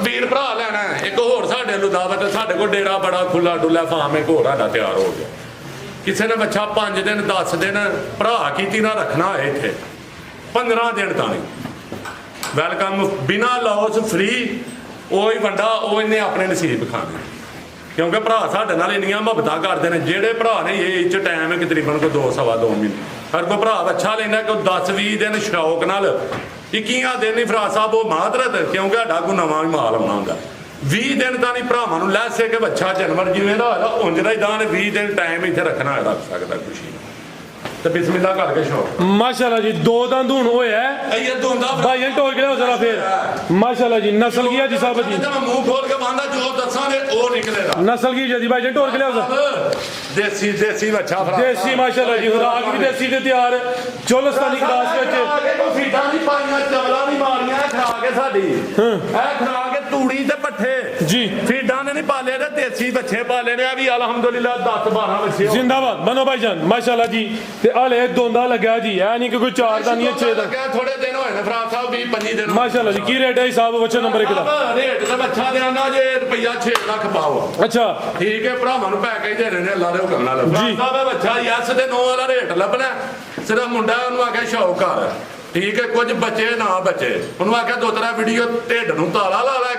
ਵੀਰ ਭਰਾ ਲੈਣਾ ਹੈ, ਇੱਕ ਹੋਰ ਸਾਡੇ ਨੂੰ ਦਾਵਤ ਹੈ, ਸਾਡੇ ਕੋਲ ਡੇਰਾ ਬੜਾ ਖੁੱਲਾ ਡੁੱਲਾ ਫਾਰਮ ਇੱਕ ਹੋਰ ਸਾਡਾ ਤਿਆਰ ਹੋ ਗਿਆ ਕਿਸੇ ਨੇ ਬੱਚਾ 5 ਦਿਨ 10 ਦਿਨ ਭਰਾ ਕੀਤੀ ਨਾ ਰੱਖਣਾ ਹੋਏ ਇੱਥੇ 15 ਦਿਨ ਤਾਂ ਨਹੀਂ ਵੈਲਕਮ ਬਿਨਾ ਲਾਸ ਫ੍ਰੀ ਉਹ ਹੀ ਵੰਡਾ ਉਹ ਇਹਨੇ ਆਪਣੇ ਨਸੀਬ ਖਾਣੇ ਕਿਉਂਕਿ ਭਰਾ ਸਾਡੇ ਨਾਲ ਇੰਨੀਆਂ ਮੁਹੱਬਤਾਂ ਕਰਦੇ ਨੇ ਜਿਹੜੇ ਭਰਾ ਨੇ ਇਹ ਚ ਟਾਈਮ ਹੈ ਕਿ ਤਕਰੀਬਨ ਕੋ 2-2.5 ਮਹੀਨੇ ਹਰ ਕੋ ਭਰਾ ਅੱਛਾ ਲੈਂਦਾ ਕਿ 10-20 ਦਿਨ ਸ਼ੌਕ ਨਾਲ 21 ਦਿਨ ਨਹੀਂ ਭਰਾ ਸਾਹਿਬ ਉਹ ਮਾਦਰਤ ਕਿਉਂਕਿ ਸਾਡਾ ਕੋ ਨਵਾਂ ਵੀ ਮਾਲ ਆਉਣਾ ਹੁੰਦਾ 20 ਦਿਨ ਤਾਂ ਨਹੀਂ ਭਰਾਵਾਂ ਨੂੰ ਲੈ ਸੇ ਕਿ ਬੱਚਾ ਜਾਨਵਰ ਜਿਵੇਂ ਦਾ ਹੋਇਆ ਉਂਝ ਦਾ ਹੀ ਦਾਨ 20 ਦਿਨ ਟਾਈਮ ਇੱਥੇ ਰੱਖਣਾ ਹੈ ਰੱਖ ਸਕਦਾ ਖੁਸ਼ੀ ਨਾਲ ਤੇ ਬਿਸਮਿਲ੍ਲਾ ਕਰਕੇ ਸ਼ੌਕ माशाल्लाह जी। 2 दंद हुन होया है ਇਹ ਦੋਂਦਾ भाई टोर के लिया जरा फिर माशाल्लाह जी। नस्ल की है जी साहब जी। ਮੈਂ ਮੂੰਹ ਖੋਲ ਕੇ ਬੰਦਾ ਜੋ ਦੱਸਾਂਗੇ ਉਹ निकलेगा नस्ल की जी भाई टोर के लिया जरा। देसी ਬੱਚਾ ਭਰਾ देसी माशाल्लाह जी। खुराक भी देसी ते तैयार चोलस्तानी क्लास ਵਿੱਚ ਫੀਡਾਂ ਨਹੀਂ ਪਾਈਆਂ ਚਵਲਾਂ ਨਹੀਂ ਮਾਰੀਆਂ ਖਰਾਕ ਹੈ ਸਾਡੀ ਇਹ ਖਰਾਕ ਹੈ ਤੂੜੀ ਤੇ ਪੱਠੇ जी। ਫੀਡਾਂ ਨੇ ਨਹੀਂ ਪਾਲੇ ਤੇ ਦੇਸੀ ਬੱਚੇ ਪਾਲੇ ਨੇ ਆ ਵੀ ਅਲਹਮਦੁਲਿਲਾ 10-12 ਬੱਚੇ ਹੋ जिंदाबाद बनो भाईजान माशाल्लाह जी। ते हले दोंदा लगा जी है नहीं कि कोई 4 ਦਾ ਨਹੀਂ 6 ਦਾ ਥੋੜੇ ਦਿਨ ਹੋਏ ਨੇ ਫਰਾ ਸਾਹਿਬ 20-25 ਦਿਨ माशाल्लाह जी। की रेट है हिसाब बच्चा नंबर 1 ਦਾ ਰੇਟ ਤੇ ਬੱਚਾ ਦੇਣਾ ਜੇ ਰੁਪਈਆ 6 ਲੱਖ ਪਾਓ अच्छा ਠੀਕ ਹੈ ਭਰਾਵਾਂ ਨੂੰ ਪੈਕੇਜ ਦੇ ਰਹੇ ਨੇ ਅੱਲਾ ਦੇ ਹੁਕਮ ਨਾਲ ਜੀ। ਸਾਹਿਬ ਬੱਚਾ ਯਸ ਦੇ 9 ਵਾਲਾ ਰੇਟ ਲੱਭਣਾ ਸਿਰਫ ਮੁੰਡਾ ਉਹਨੂੰ ਆਖਿਆ ਸ਼ੌਕ ਕਰ ਠੀਕ ਹੈ ਕੁਝ ਬੱਚੇ ਨਾ ਬੱਚੇ ਉਹਨੂੰ ਆਖਿਆ ਦੋ ਤਰ੍ਹਾਂ ਵੀਡੀਓ ਢਿੱਡ ਨੂੰ ਤਾਲਾ ਲਾ ਲੈ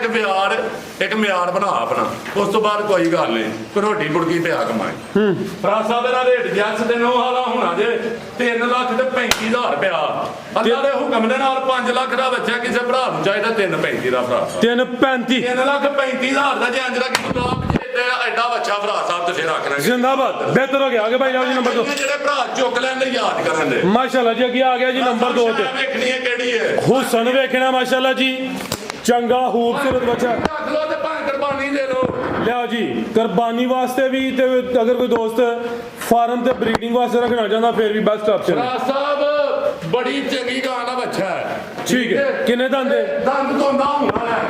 ਇੱਕ ਮਿਆਰ ਬਣਾ ਆਪਣਾ ਉਸ ਤੋਂ ਬਾਅਦ ਕੋਈ ਗੱਲ ਨਹੀਂ ਕੋਈ ਰੋਟੀ ਬੁੜਕੀ ਪਿਆ ਕਮਾਏ ਫਰਾ ਸਾਹਿਬ ਦਾ ਰੇਟ ਯਸ ਦੇ 9 ਵਾਲਾ ਹੋਣਾ ਜੇ 3 ਲੱਖ ਤੇ 35,000 ਰੁਪਇਆ ਅੱਲਾ ਦੇ ਹੁਕਮ ਦੇ ਨਾਲ 5 ਲੱਖ ਦਾ ਬੱਚਾ ਕਿਸੇ ਭਰਾ ਨੂੰ ਚਾਹੀਦਾ 3.35 ਦਾ ਭਰਾ ਸਾਹਿਬ 3.35 3,35,000 ਦਾ ਜੇ ਅੰਜਰਾ ਕਿ ਮੁਤਾਬ ਐਡਾ ਬੱਚਾ ਭਰਾ ਸਾਹਿਬ ਤੇ ਫਿਰ ਆਖਣਾ जिंदाबाद। बेहतर हो गया आगे भाई जाओ जी नंबर 2 ਜਿਹੜੇ ਭਰਾ ਚੁੱਕ ਲੈਂਦੇ ਯਾਦ ਕਰਨ ਦੇ माशाल्लाह जी। अगे आ गया जी नंबर 2 ਤੇ ਵੇਖਣੀ ਹੈ ਕਿਹੜੀ ਹੈ हुसन वेखना माशाल्लाह जी। चंगा खूबसूरत बच्चा ਰੱਖ ਲੋ ਤੇ ਭਾਂ ਕੁਰਬਾਨੀ ਦੇ ਲੋ लिया जी। कुर्बानी वास्ते भी ते अगर कोई दोस्त फार्म ते ब्रीडिंग वास्ते रखना चाहता फिर भी बेस्ट ऑप्शन है। ਭਰਾ ਸਾਹਿਬ ਬੜੀ ਚੰਗੀ ਗਾਂ ਦਾ ਬੱਚਾ ਹੈ ठीक है। किन्ने दंद है ਦੰਦ ਧੋਂਦਾ ਹੋਣਾ ਹੈ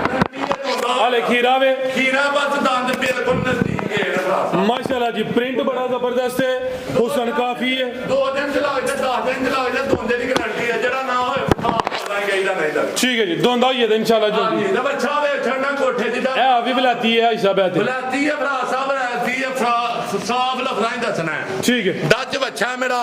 हाले खीरा वे ਖੀਰਾ ਬਸ ਦੰਦ ਬਿਲਕੁਲ ਨਜ਼ਦੀਕ ਹੈ ਭਰਾ ਸਾਹਿਬ माशाल्लाह जी। प्रिंट बड़ा जबरदस्त है हुसन काफी है 2 ਦਿਨ ਚ ਲੱਗ ਜਾ 10 ਦਿਨ ਚ ਲੱਗ ਜਾ ਦੋਂਦੇ ਦੀ ਗਾਰੰਟੀ ਹੈ ਜਿਹੜਾ ਨਾ ਹੋਏ ਤਾਂ ਪਤਾ ਨਹੀਂ ਗਈਦਾ ਨਹੀਂ ਲੱਗ ठीक है जी। दोंदा ही है इंशाल्लाह जो ਹਾਂਜੀ ਇਹਦਾ ਬੱਚਾ ਵੇ ਛੱਡਣਾ ਕੋਠੇ ਜਿੱਦਾਂ ए अभी बिलाती है हिसाब है ਬੁਲਾਤੀ ਹੈ ਭਰਾ ਸਾਹਿਬ ਰਹਿਤੀ ਹੈ ਸਾਫ ਲਫ਼ਜ਼ਾਂ ਤਰ੍ਹਾਂ ਹੀ ਦੱਸਣਾ ਹੈ। ਠੀਕ ਹੈ ਡੱਚ ਬੱਚਾ ਮੇਰਾ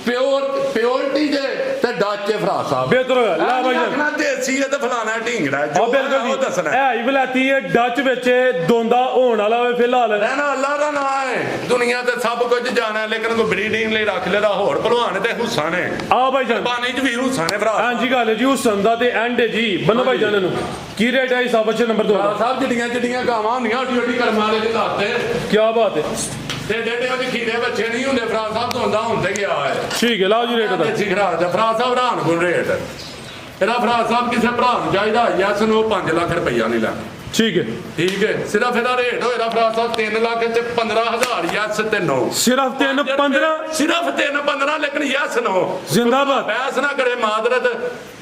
ਪਿਓਰਟੀ ਦੇ ਤੇ ਡੱਚ ਫਰਾ ਸਾਹਿਬ ਬਿਹਤਰ ਹੋਇਆ ਲੈ ਭਾਈ ਜਾਨ ਆਖਣਾ ਦੇਸੀ ਹੈ ਤੇ ਫਲਾਣਾ ਢੀਂਗੜਾ ਆ ਜੋ ਬਿਲਕੁਲ ਉਹ ਦੱਸਣਾ ਜੀ ਹੈ ਹੀ ਵਲਾਤੀ ਹੈ ਡੱਚ ਵਿੱਚ ਦੋਂਦਾ ਹੋਣ ਵਾਲਾ ਵੇ ਫਿਲਹਾਲ ਰਹਿਣਾ ਅੱਲਾ ਦਾ ਨਾਂ ਹੈ ਦੁਨੀਆ ਤੇ ਸਭ ਕੁਝ ਜਾਣਾ ਲੇਕਿਨ ਕੋਈ ਬਰੀਡਿੰਗ ਲਈ ਰੱਖ ਲੈਦਾ ਹੋਰ ਭਲਵਾਨ ਤੇ ਹੁਸਾ ਨੇ ਆ ਭਾਈ ਜਾਨ ਪਾਣੀ ਚ ਵੀ ਹੁਸਾ ਨੇ ਭਰਾ ਹਾਂਜੀ ਗੱਲ ਹੈ ਜੀ ਹੁਸਨ ਦਾ ਤੇ ਐਂਡ ਹੈ ਜੀ ਬੰਨੋ ਭਾਈ ਜਾਨ ਨੂੰ ਕੀ ਰੇਟ ਹੈ ਹਿਸਾਬ ਬੱਚੇ ਨੰਬਰ 2 ਭਰਾ ਸਾਹਿਬ ਜਿਹੜੀਆਂ ਗਾਵਾਂ ਹੁੰਦੀਆਂ ਓਡੀ ਓਡੀ ਕਰਮਾਂ ਵਾਲੇ ਦੇ ਲਾਤੇ ਕੀ ਬਾਤ ਹੈ ਤੇ ਡੇਡੇ ਉਹਦੇ ਖੀਰੇ ਬੱਚੇ ਨਹੀਂ ਹੁੰਦੇ ਫਰਾ ਸਾਹਿਬ ਤੋਂ ਹੁੰਦਾ ਹੁੰਦੇ ਗਿਆ ਹੈ ਠੀਕ ਹੈ ਲਾਓ ਜੀ ਰੇਟ ਦਾ ਦੇਸੀ ਖਰਾ ਦਾ ਫਰਾ ਸਾਹਿਬ ਰਾਨ ਗੁਣ ਰੇਟ ਇਹਦਾ ਫਰਾ ਸਾਹਿਬ ਕਿਸੇ ਭਰਾ ਨੂੰ ਚਾਹੀਦਾ ਯਸ ਨੂੰ 5 ਲੱਖ ਰੁਪਈਆ ਨਹੀਂ ਲੈਣਾ ਠੀਕ ਹੈ ਠੀਕ ਹੈ ਸਿਰਫ ਇਹਦਾ ਰੇਟ ਹੋਏਗਾ ਫਰਾ ਸਾਹਿਬ 3 ਲੱਖ ਤੇ 15,000 ਯਸ ਤੇ 9 ਸਿਰਫ 3-15 ਸਿਰਫ 3-15 ਲੇਕਿਨ ਯਸ 9 ਜ਼ਿੰਦਾਬਾਦ ਬਹਿਸ ਨਾ ਕਰੇ ਮਾਦਰਤ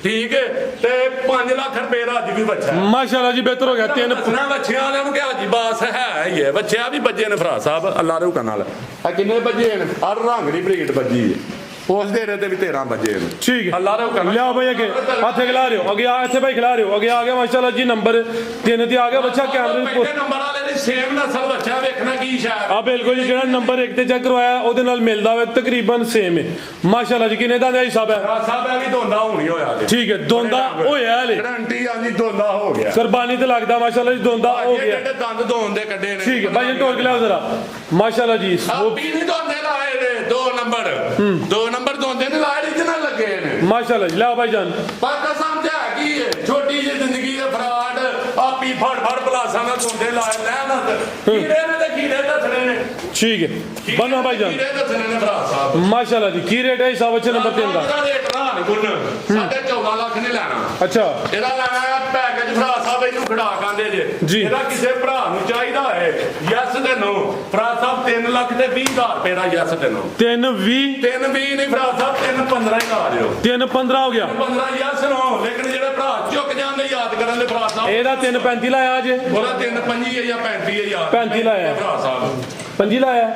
ਠੀਕ ਹੈ ਤੇ 5 ਲੱਖ ਰੁਪਏ ਦਾ ਅੱਜ ਵੀ ਬੱਚਾ ਹੈ। ਮਾਸ਼ਾਅੱਲਾ ਜੀ ਬਿਹਤਰ ਹੋ ਗਿਆ ਤਿੰਨ ਦੱਸਣਾ ਬੱਚਿਆਂ ਵਾਲਿਆਂ ਨੂੰ ਕਿਹਾ ਜੀ ਬਾਸ ਹੈ ਹੀ ਹੈ ਬੱਚਿਆ ਵੀ ਬੱਜੇ ਨੇ ਫਰਾ ਸਾਹਿਬ ਅੱਲਾ ਦੇ ਹੁਕਮ ਨਾਲ ਆ ਕਿੰਨੇ ਬੱਜੇ ਨੇ ਹਰ ਰੰਗ ਦੀ ਬਰੀਡ ਬੱਜੀ ਹੈ ਉਸ ਦੇ ਤੇ ਵੀ 13 ਬੱਜੇ ਨੇ ਠੀਕ ਹੈ ਅੱਲਾ ਦੇ ਹੁਕਮ ਨਾਲ ਲਿਆਓ ਭਾਈ ਅੱਗੇ ਹੱਥ ਖਿਲਾ ਰਹੇ ਹੋ ਅੱਗੇ ਆ ਇੱਥੇ ਭਾਈ ਖਿਲਾ ਰਹੇ ਹੋ ਅੱਗੇ ਆ ਗਿਆ ਮਾਸ਼ਾਅੱਲਾ ਜੀ ਨੰਬਰ 3 ਤੇ ਆ ਗਿਆ ਬੱਚਾ ਕੈਮਰੇ ਦੇ ਪਹਿਲੇ ਨੰਬਰ ਵਾਲੇ ਦੀ ਸੇਮ ਨਸਲ ਬੱਚਾ ਵੇਖਣਾ ਕੀ ਸ਼ਾਇਦ ਆ ਬਿਲਕੁਲ ਜੀ ਜਿਹੜਾ ਨੰਬਰ 1 ਤੇ ਚੈੱਕ ਕਰਵਾਇਆ ਉਹਦੇ ਨਾਲ ਮਿਲਦਾ ਵੇ ਤਕਰੀਬਨ ਸੇਮ ਹੈ ਮਾਸ਼ਾਅੱਲਾ ਜੀ ਕਿੰਨੇ ਦਾ ਹਿਸਾਬ ਹੈ ਫਰਾ ਸਾਹਿਬ ਇਹ ਵੀ ਦੋਂਦਾ ਹੋਣੀ ਹੋਇਆ ਜੀ ਠੀਕ ਹੈ ਦੋਂਦਾ ਹੋਇਆ ਹਲੇ ਗਰੰਟੀ ਆ ਜੀ ਦੋਂਦਾ ਹੋ ਗਿਆ ਕੁਰਬਾਨੀ ਤੇ ਲੱਗਦਾ ਮਾਸ਼ਾਅੱਲਾ ਜੀ ਦੋਂਦਾ ਹੋ ਗਿਆ ਜਿਹੜੇ ਦੰਦ ਦੋਨ ਦੇ ਕੱਢੇ ਨੇ ਠੀਕ ਹੈ ਭਾਈ ਜੀ ਢੋਲ ਕੇ ਲਿਆਓ ਜ਼ਰਾ ਮਾਸ਼ਾਅੱਲਾ ਜੀ ਆਪੀ ਨਹੀਂ ਦੋਂਦੇ ਲਾਏ ਨੇ 2 ਨੰਬਰ ਦੋਂਦੇ ਨੇ ਲਾਏ original ਲੱਗੇ ਨੇ ਮਾਸ਼ਾਅੱਲਾ ਜੀ ਲਿਆਓ ਭਾਈ ਜਾਨ ਪਾਕਿਸਤਾਨ ਚ ਹੈ ਕੀ ਹੈ ਛੋਟੀ ਜਿਹੀ ਜ਼ਿੰਦਗੀ ਦੇ ਫਰਾਡ ਆਪੀ ਫੜ ਪਲਾਸਾਂ ਨਾਲ ਦੋਂਦੇ ਲਾਏ ਲੈਣਤ ਕੀੜੇ ਨੇ ਤੇ ਕੀੜੇ ਦੱਸਣੇ ਨੇ ਠੀਕ ਹੈ ਬੰਨੋ ਭਾਈ ਜਾਨ ਕੀੜੇ ਦੱਸਣੇ ਨੇ ਭਰਾ ਸਾਹਿਬ ਮਾਸ਼ਾਅੱਲਾ ਜੀ ਕੀ ਰੇਟ ਹੈ ਹਿਸਾਬ ਬੱਚੇ ਨੰਬਰ 3 ਦਾ ਇਹਦਾ ਰੇਟ ਨਾ ਗੁਣ 14.5 ਲੱਖ ਨਹੀਂ ਲੈਣਾ ਅੱਛਾ ਇਹਦਾ ਲੈਣਾ ਹੈ ਪੈਕੇਜ ਭਰਾ ਸਾਹਿਬ ਇਹਨੂੰ ਖੜਾ ਕਾਂਦੇ ਜੇ ਜੀ। ਇਹਦਾ ਕਿਸੇ ਭਰਾ ਨੂੰ ਚਾਹੀਦਾ ਹੈ ਯਸ ਤੇ ਨੋ ਭਰਾ ਸਾਹਿਬ 3 ਲੱਖ ਤੇ 20,000 ਰੁਪਏ ਦਾ ਯਸ ਤੇ ਨੋ 3-20 3-20 ਨਹੀਂ ਭਰਾ ਸਾਹਿਬ 3-15 ਹੀ ਲਾ ਦਿਓ 3-15 ਹੋ ਗਿਆ 15 ਯਸ ਨੋ ਲੇਕਿਨ ਜਿਹੜੇ ਭਰਾ ਝੁਕ ਜਾਂਦੇ ਯਾਦ ਕਰਨ ਦੇ ਭਰਾ ਸਾਹਿਬ ਇਹਦਾ 3-35 ਲਾਇਆ ਜੇ ਉਹਦਾ 3-25 ਜਾਂ 35,000 35 ਲਾਇਆ। ਭਰਾ ਸਾਹਿਬ 25 ਲਾਇਆ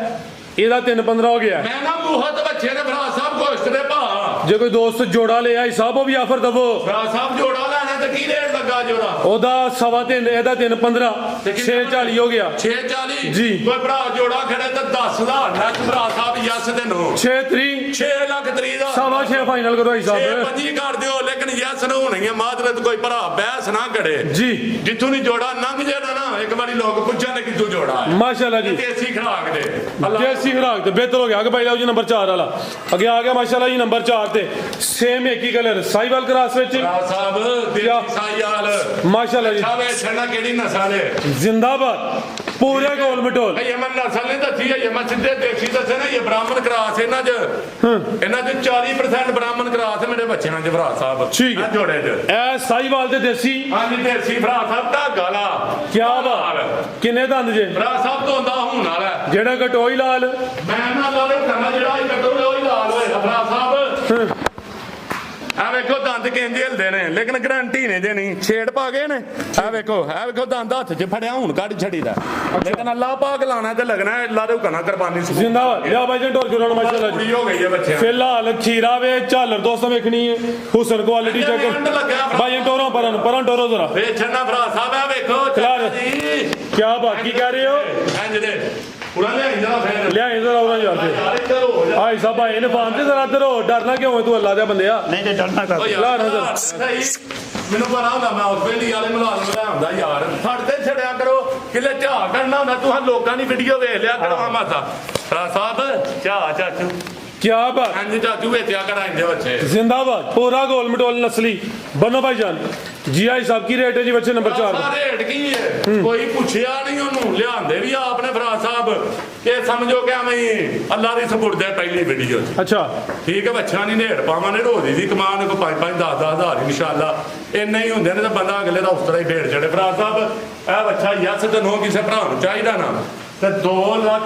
ਇਹਦਾ 3-15 ਹੋ ਗਿਆ ਮੈਂ ਨਾ ਮੂਹਤ ਬੱਚੇ ਨੇ ਭਰਾ ਸਾਹਿਬ ਗੋਸ਼ਤ ਦੇ ਭਾ ਜੇ ਕੋਈ ਦੋਸਤ ਜੋੜਾ ਲਿਆ ਹਿਸਾਬ ਉਹ ਵੀ ਆਫਰ ਦਵੋ ਭਰਾ ਸਾਹਿਬ ਜੋੜਾ ਲੈਣਾ ਤੇ ਕੀ ਰੇਟ ਲੱਗਾ ਜੋੜਾ ਉਹਦਾ 3.25 ਇਹਦਾ 3-15 6-40 ਹੋ ਗਿਆ 640 ਜੀ। ਕੋਈ ਭਰਾ ਜੋੜਾ ਖੜੇ ਤੇ 10,000 ਲੱਖ ਭਰਾ ਸਾਹਿਬ ਯਸ ਦੇ ਨੋ 6-3 6 ਲੱਖ 30 ਦਾ 6.5 ਫਾਈਨਲ ਕਰੋ ਹਿਸਾਬ 6-25 ਕਰ ਦਿਓ ਲੇਕਿਨ ਯਸ ਨੂੰ ਹੋਣੀ ਹੈ ਮਾਦਰਤ ਕੋਈ ਭਰਾ ਬਹਿਸ ਨਾ ਕਰੇ ਜੀ ਜਿੱਥੋਂ ਦੀ ਜੋੜਾ ਲੰਘ ਜਾਣਾ ਨਾ ਇੱਕ ਵਾਰੀ ਲੋਕ ਪੁੱਛਣ ਕਿ ਕਿੱਥੋਂ ਜੋੜਾ ਹੈ ਮਾਸ਼ਾਅੱਲਾ ਜੀ ਦੇਸੀ ਖਰਾਕ ਦੇ ਅੱਲਾ ਦੇਸੀ ਖੁਰਾਕ ਤੇ ਬਿਹਤਰ ਹੋ ਗਿਆ ਕਿ ਭਾਈ ਲਓ ਜੀ ਨੰਬਰ 4 ਵਾਲਾ ਅੱਗੇ ਆ ਗਿਆ ਮਾਸ਼ਾਅੱਲਾ ਜੀ ਨੰਬਰ 4 ਤੇ ਸੇਮ ਇੱਕ ਹੀ ਕਲਰ ਸਾਈਵਾਲ ਕਰਾਸ ਵਿੱਚ ਭਰਾ ਸਾਹਿਬ ਦੇਸੀ ਸਾਈਆਲ ਮਾਸ਼ਾਅੱਲਾ ਜੀ ਸਾਵੇ ਛਣਾ ਕਿਹੜੀ ਨਸਲ ਹੈ ਜ਼ਿੰਦਾਬਾਦ ਪੂਰੇ ਗੋਲ ਮਟੋਲ ਇਹ ਮੈਂ ਨਸਲ ਨਹੀਂ ਦੱਸੀ ਹੈ ਮੈਂ ਸਿੱਧੇ ਦੇਸੀ ਦੱਸੇ ਨਾ ਇਹ ਬ੍ਰਾਹਮਣ ਕਰਾਸ ਇਹਨਾਂ 'ਚ 40% ਬ੍ਰਾਹਮਣ ਕਰਾਸ ਮੇਰੇ ਬੱਚਿਆਂ 'ਚ ਭਰਾ ਸਾਹਿਬ ਠੀਕ ਹੈ। ਆਹ ਜੋੜੇ 'ਚ ਇਹ ਸਾਈਵਾਲ ਤੇ ਦੇਸੀ ਹਾਂਜੀ ਦੇਸੀ ਭਰਾ ਸਾਹਿਬ ਧਾਗਾ ਲਾ ਕੀ ਬਾਤ ਕਿੰਨੇ ਦੰਦ ਜੇ ਭਰਾ ਸਾਹਿਬ ਤੋਂ ਹੁੰਦਾ ਹੁਣ ਵਾਲਾ ਜਿਹੜਾ ਕਟੋਈ ਲਾਲ ਮੈਂ ਨਾ ਲਾਲੇ ਕਰਨਾ ਜਿਹੜਾ ਇਹ ਕੱਟੋ ਉਹ ਹੀ ਲਾਲ ਹੋਏ ਭਰਾ ਸਾਹਿਬ ਆ ਵੇਖੋ ਦੰਦ ਕਿੰਜ ਹਿਲਦੇ ਨੇ ਲੇਕਿਨ ਗਰੰਟੀ ਨੇ ਜੇ ਨਹੀਂ ਛੇੜ ਪਾ ਗਏ ਨੇ ਆ ਵੇਖੋ ਦੰਦ ਹੱਥ 'ਚ ਫੜਿਆ ਹੁਣ ਕੱਢ ਛੜੀਦਾ ਲੇਕਿਨ ਅੱਲਾ ਪਾਕ ਲਾਣਾ ਤੇ ਲੱਗਣਾ ਅੱਲਾ ਦੇ ਹੁਕਮ ਨਾਲ ਕੁਰਬਾਨੀ ਸੁਣ ਜ਼ਿੰਦਾਬਾਦ ਲਿਆ ਭਾਈ ਜੀ ਢੋਲ ਕੇ ਲਾਉਣਾ ਮਾਸ਼ਾਅੱਲਾ ਜੀ ਪੂਰੀ ਹੋ ਗਈ ਹੈ ਬੱਚਿਆਂ ਫਿਲਹਾਲ ਖੀਰਾ ਵੇ ਝਾਲਰ ਦੋਸਤਾਂ ਵੇਖਣੀ ਹੈ ਹੁਸਨ ਕੁਆਲਿਟੀ ਐਂਡ ਲੱਗਿਆ ਚੈੱਕ ਭਰਾ। ਭਾਈ ਪਰਾਂ ਟੋਰੋ ਜ਼ਰਾ ਵੇਚਣਾ ਭਰਾ ਸਾਹਿਬ ਆ ਵੇਖੋ ਖਿਲਾਰ। ਜੀ ਕੀ ਬਾਤ ਕੀ ਕਹਿ ਰਹੇ ਹੋ ਇੰਜ ਦੇ ਪੂਰਾ ਲਿਆਈ ਜਰਾ ਫੇਰ ਲਿਆ ਜ਼ਰਾ ਉਹਨਾਂ ਯਾਰ ਤੇ ਯਾਰ ਇੱਧਰ ਹੋ ਜਾ ਆਈ ਸਾਹਿਬ ਇਹਨੇ ਫਾਨ ਤੇ ਜ਼ਰਾ ਇੱਧਰ ਹੋ ਡਰਨਾ ਕਿਉਂ ਹੈ ਤੂੰ ਅੱਲਾ ਦੇ ਬੰਦਿਆ ਨਹੀਂ ਤੇ ਡਰਨਾ ਕਰ ਓ ਲਾ ਯਾਰ ਨਜ਼ਰ। ਸਹੀ ਮੈਨੂੰ ਪਤਾ ਹੁੰਦਾ ਮੈਂ ਉਸ ਵੇਲੇ ਵਾਲੇ ਮੁਲਾਜ਼ਮ ਦਾ ਹੁੰਦਾ ਯਾਰ ਸਾਡੇ ਤੇ ਛੜਿਆ ਕਰੋ ਕਿਲੇ ਝਾਹ ਕਰਨਾ ਹੁੰਦਾ ਤੂੰ ਲੋਕਾਂ ਦੀ ਵੀਡੀਓ ਵੇਖ ਲਿਆ ਕਰੋ ਮਾਤਾ ਭਰਾ ਸਾਹਿਬ ਝਾਹ ਚਾਚੂ ਕੀ ਬਾਤ ਹਾਂਜੀ ਚਾਚੂ ਵੇਚਿਆ ਕਰਾਂਗੇ ਬੱਚੇ जिंदाबाद पूरा गोल मटोल नस्ली बनो भाईजान जी आई साहब की रेट है जी बच्चे नंबर 4 ਦਾ ਰੇਟ ਕੀ ਹੈ ਕੋਈ ਪੁੱਛਿਆ ਨਹੀਂ ਉਹਨੂੰ ਲਿਆਂਦੇ ਵੀ ਆਪਨੇ ਭਰਾ ਸਾਹਿਬ ਕਿ ਸਮਝੋ ਕਿ ਐਵੇਂ ਅੱਲਾ ਦੀ ਸਪੁਰਦੇ ਪਹਿਲੀ ਵੀਡੀਓ अच्छा ਠੀਕ ਹੈ ਬੱਚਾ ਨਹੀਂ ਨੇੜ ਪਾਵਾਂਗੇ ਰੋਦੀ ਦੀ ਕਮਾਨ ਕੋ 5-5 10-10 ਹਜ਼ਾਰ ਇਨਸ਼ਾਅੱਲਾ ਇੰਨੇ ਹੀ ਹੁੰਦੇ ਨੇ ਤਾਂ ਬੰਦਾ ਅਗਲੇ ਦਾ ਉਸ ਤਰ੍ਹਾਂ ਹੀ ਫੇਰ ਛੜੇ ਭਰਾ ਸਾਹਿਬ ਇਹ ਬੱਚਾ ਯਸ ਤੇ ਨੋ ਕਿਸੇ ਭਰਾ ਨੂੰ ਚਾਹੀਦਾ ਨਾ ਤੇ 2 ਲੱਖ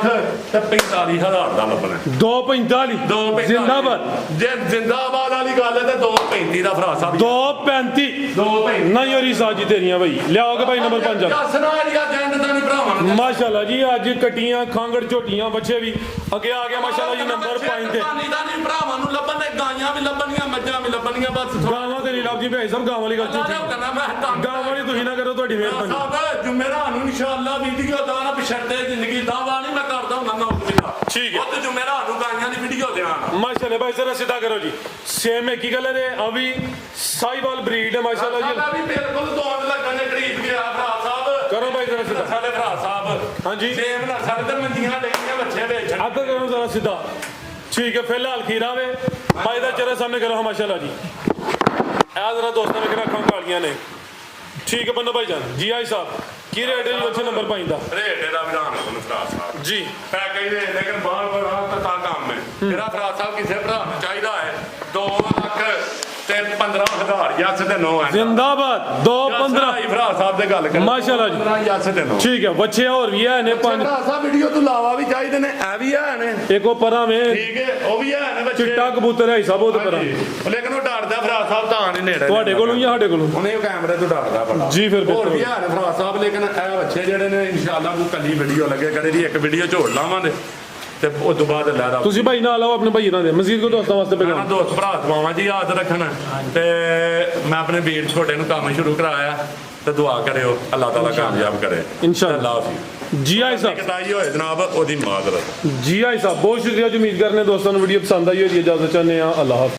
ਤੇ 45,000 ਦਾ ਲੱਭਣਾ 245 245 जिंदाबाद ਜੇ ਜ਼ਿੰਦਾਬਾਦ ਵਾਲੀ ਗੱਲ ਹੈ ਤੇ 235 ਦਾ ਭਰਾ ਸਾਹਿਬ 235 235 नहीं हो रही साजी तेरियां भाई लियाओगे भाई नंबर 5 ਦੱਸਣਾ ਏਰੀਆ ਜੈਂਡ ਦਾ ਨਹੀਂ ਭਰਾਵਾਂ ਨੂੰ माशाल्लाह जी आज कटियां खांगड़ झोटियां बच्चे भी अगे आ गया माशाल्लाह जी नंबर 5 ते ਪਾਣੀ ਦਾ ਨਹੀਂ ਭਰਾਵਾਂ ਨੂੰ ਲੱਭਣ ਦੇ ਗਾਈਆਂ ਵੀ ਲੱਭਣੀਆਂ ਮੱਝਾਂ ਵੀ ਲੱਭਣੀਆਂ ਬਸ गावां ते नहीं लभदी भाई साहब गावां वाली गल झूठी ਕਰਨਾ ਮੈਂ ਤਾਂ गावां वाली तुसीं ना करो ਤੁਹਾਡੀ ਮਿਹਰਬਾਨੀ ਸਾਹਿਬ ਜੁਮੇਰਾ ਨੂੰ ਇਨਸ਼ਾਅੱਲਾ ਵੀਡੀਓ ਦਾ ਨਾ ਪਿਛੜਦੇ ਜ਼ਿੰਦਗੀ ਦਾ ਵਾ ਨਹੀਂ ਮੈਂ ਕਰਦਾ ਹੁੰਦਾ ਨਾ ਠੀਕ ਹੈ। ਉਹ ਤੇ ਜੁਮੇਰਾਤ ਨੂੰ ਗਾਈਆਂ ਦੀ ਵੀਡੀਓ ਦੇਣਾ माशाल्लाह भाई जरा सीधा करो जी सेम एक ही कलर है अभी साहिवाल ब्रीड है माशाल्लाह जी ਸਾਡਾ ਵੀ ਬਿਲਕੁਲ ਦੋਨ ਲੱਗਣ ਦੇ ਕਰੀਬ ਗਿਆ ਭਰਾ ਸਾਹਿਬ करो भाई जरा सीधा ਸਾਡੇ ਭਰਾ ਸਾਹਿਬ हाँ जी ਸੇਮ ਨਾ ਸਾਡੇ ਤੇ ਮੰਜੀਆਂ ਲੈਣੀਆਂ ਬੱਚੇ ਵੇਚਣ आधा करो जरा सीधा ठीक है फिलहाल खीरा वे भाई दा चेहरे सामने करो हाँ माशाल्लाह जी आ जरा दोस्तों ने अखा कालियां ने ठीक है बन्नो भाई जान जी आई साहब की रेट है जी अच्छे नंबर भाई दा ਰੇਟ ਇਹਦਾ ਵਿਧਾਨ ਤੁਹਾਨੂੰ ਭਰਾ ਸਾਹਿਬ जी ਪੈਕੇਜ ਦੇ ਲੇਕਿਨ ਬਾਹਰ ਬੜਾ ਤਾਂ ਕੰਮ ਹੈ ਮੇਰਾ ਭਰਾ ਸਾਹਿਬ ਕਿਸੇ ਭਰਾ ਨੂੰ ਚਾਹੀਦਾ ਹੈ 2 ਲੱਖ ਤੇ 15,000 ਯਸ ਤੇ 9 ਹੈ जिंदाबाद 2-15 ਭਰਾ ਸਾਹਿਬ ਦੇ ਗੱਲ ਕਰ माशाल्लाह जी 15 ਯਸ ਤੇ 9 ठीक है बच्चे और भी है ने पांच ਭਰਾ ਸਾਹਿਬ ਵੀਡੀਓ ਤੋਂ ਇਲਾਵਾ ਵੀ ਚਾਹੀਦੇ ਨੇ ਇਹ ਵੀ ਹੈ ਨੇ एक वो परा में ਠੀਕ ਹੈ ਉਹ ਵੀ ਹੈ ਨੇ ਬੱਚੇ चिट्टा कबूतर है सब वो परा ਹਾਂਜੀ। ਲੇਕਿਨ ਉਹ ਡਰਦਾ ਭਰਾ ਸਾਹਿਬ ਤਾਂ ਨਹੀਂ ਨੇੜੇ ਤੁਹਾਡੇ ਕੋਲੋਂ ਜਾਂ ਸਾਡੇ ਕੋਲੋਂ ਉਹਨੇ ਉਹ ਕੈਮਰੇ ਤੋਂ ਡਰਦਾ ਬੜਾ ਜੀ ਫਿਰ ਹੋਰ ਬਿਲਕੁਲ ਵੀ ਹੈ ਨੇ ਭਰਾ ਸਾਹਿਬ ਲੇਕਿਨ ਇਹ ਬੱਚੇ ਜਿਹੜੇ ਨੇ ਇਨਸ਼ਾਅੱਲਾ ਕੋਈ ਕੱਲੀ ਵੀਡੀਓ ਲੱਗੇ ਕਦੇ ਦੀ ਇੱਕ ਵੀਡੀਓ ਝੋੜ ਲਾਵਾਂਗੇ ਤੇ ਉਸ ਤੋਂ ਬਾਅਦ ਲੈ ਰਾ ਤੁਸੀਂ ਭਾਈ ਨਾਲ ਆਓ ਆਪਣੇ ਭਾਈ ਨਾਲ ਦੇ ਮਜ਼ੀਦ ਕੋ ਦੋਸਤਾਂ ਵਾਸਤੇ ਮੈਂ ਪੈਗਾਮ ਦੋਸਤ ਭਰਾ ਦਵਾਵਾਂ ਜੀ ਯਾਦ ਰੱਖਣ ਤੇ ਮੈਂ ਆਪਣੇ ਵੀਰ ਛੋਟੇ ਨੂੰ ਕੰਮ ਸ਼ੁਰੂ ਕਰਾਇਆ ਤੇ ਦੁਆ ਕਰਿਓ ਅੱਲਾਹ ਤਾਲਾ ਕਾਮਯਾਬ ਕਰੇ इंशाल्लाह ਅੱਲਾਹ ਹਾਫਿਜ਼ जी आई साहब ਕਟਾਈ ਹੋਏ ਜਨਾਬ ਉਹਦੀ ਮਾਜ਼ਰਤ जी आई साहब बहुत शुक्रिया जी उम्मीद करने दोस्तों वीडियो पसंद आई होगी इजाजत चाहते हैं अल्लाह हाफ़िज़।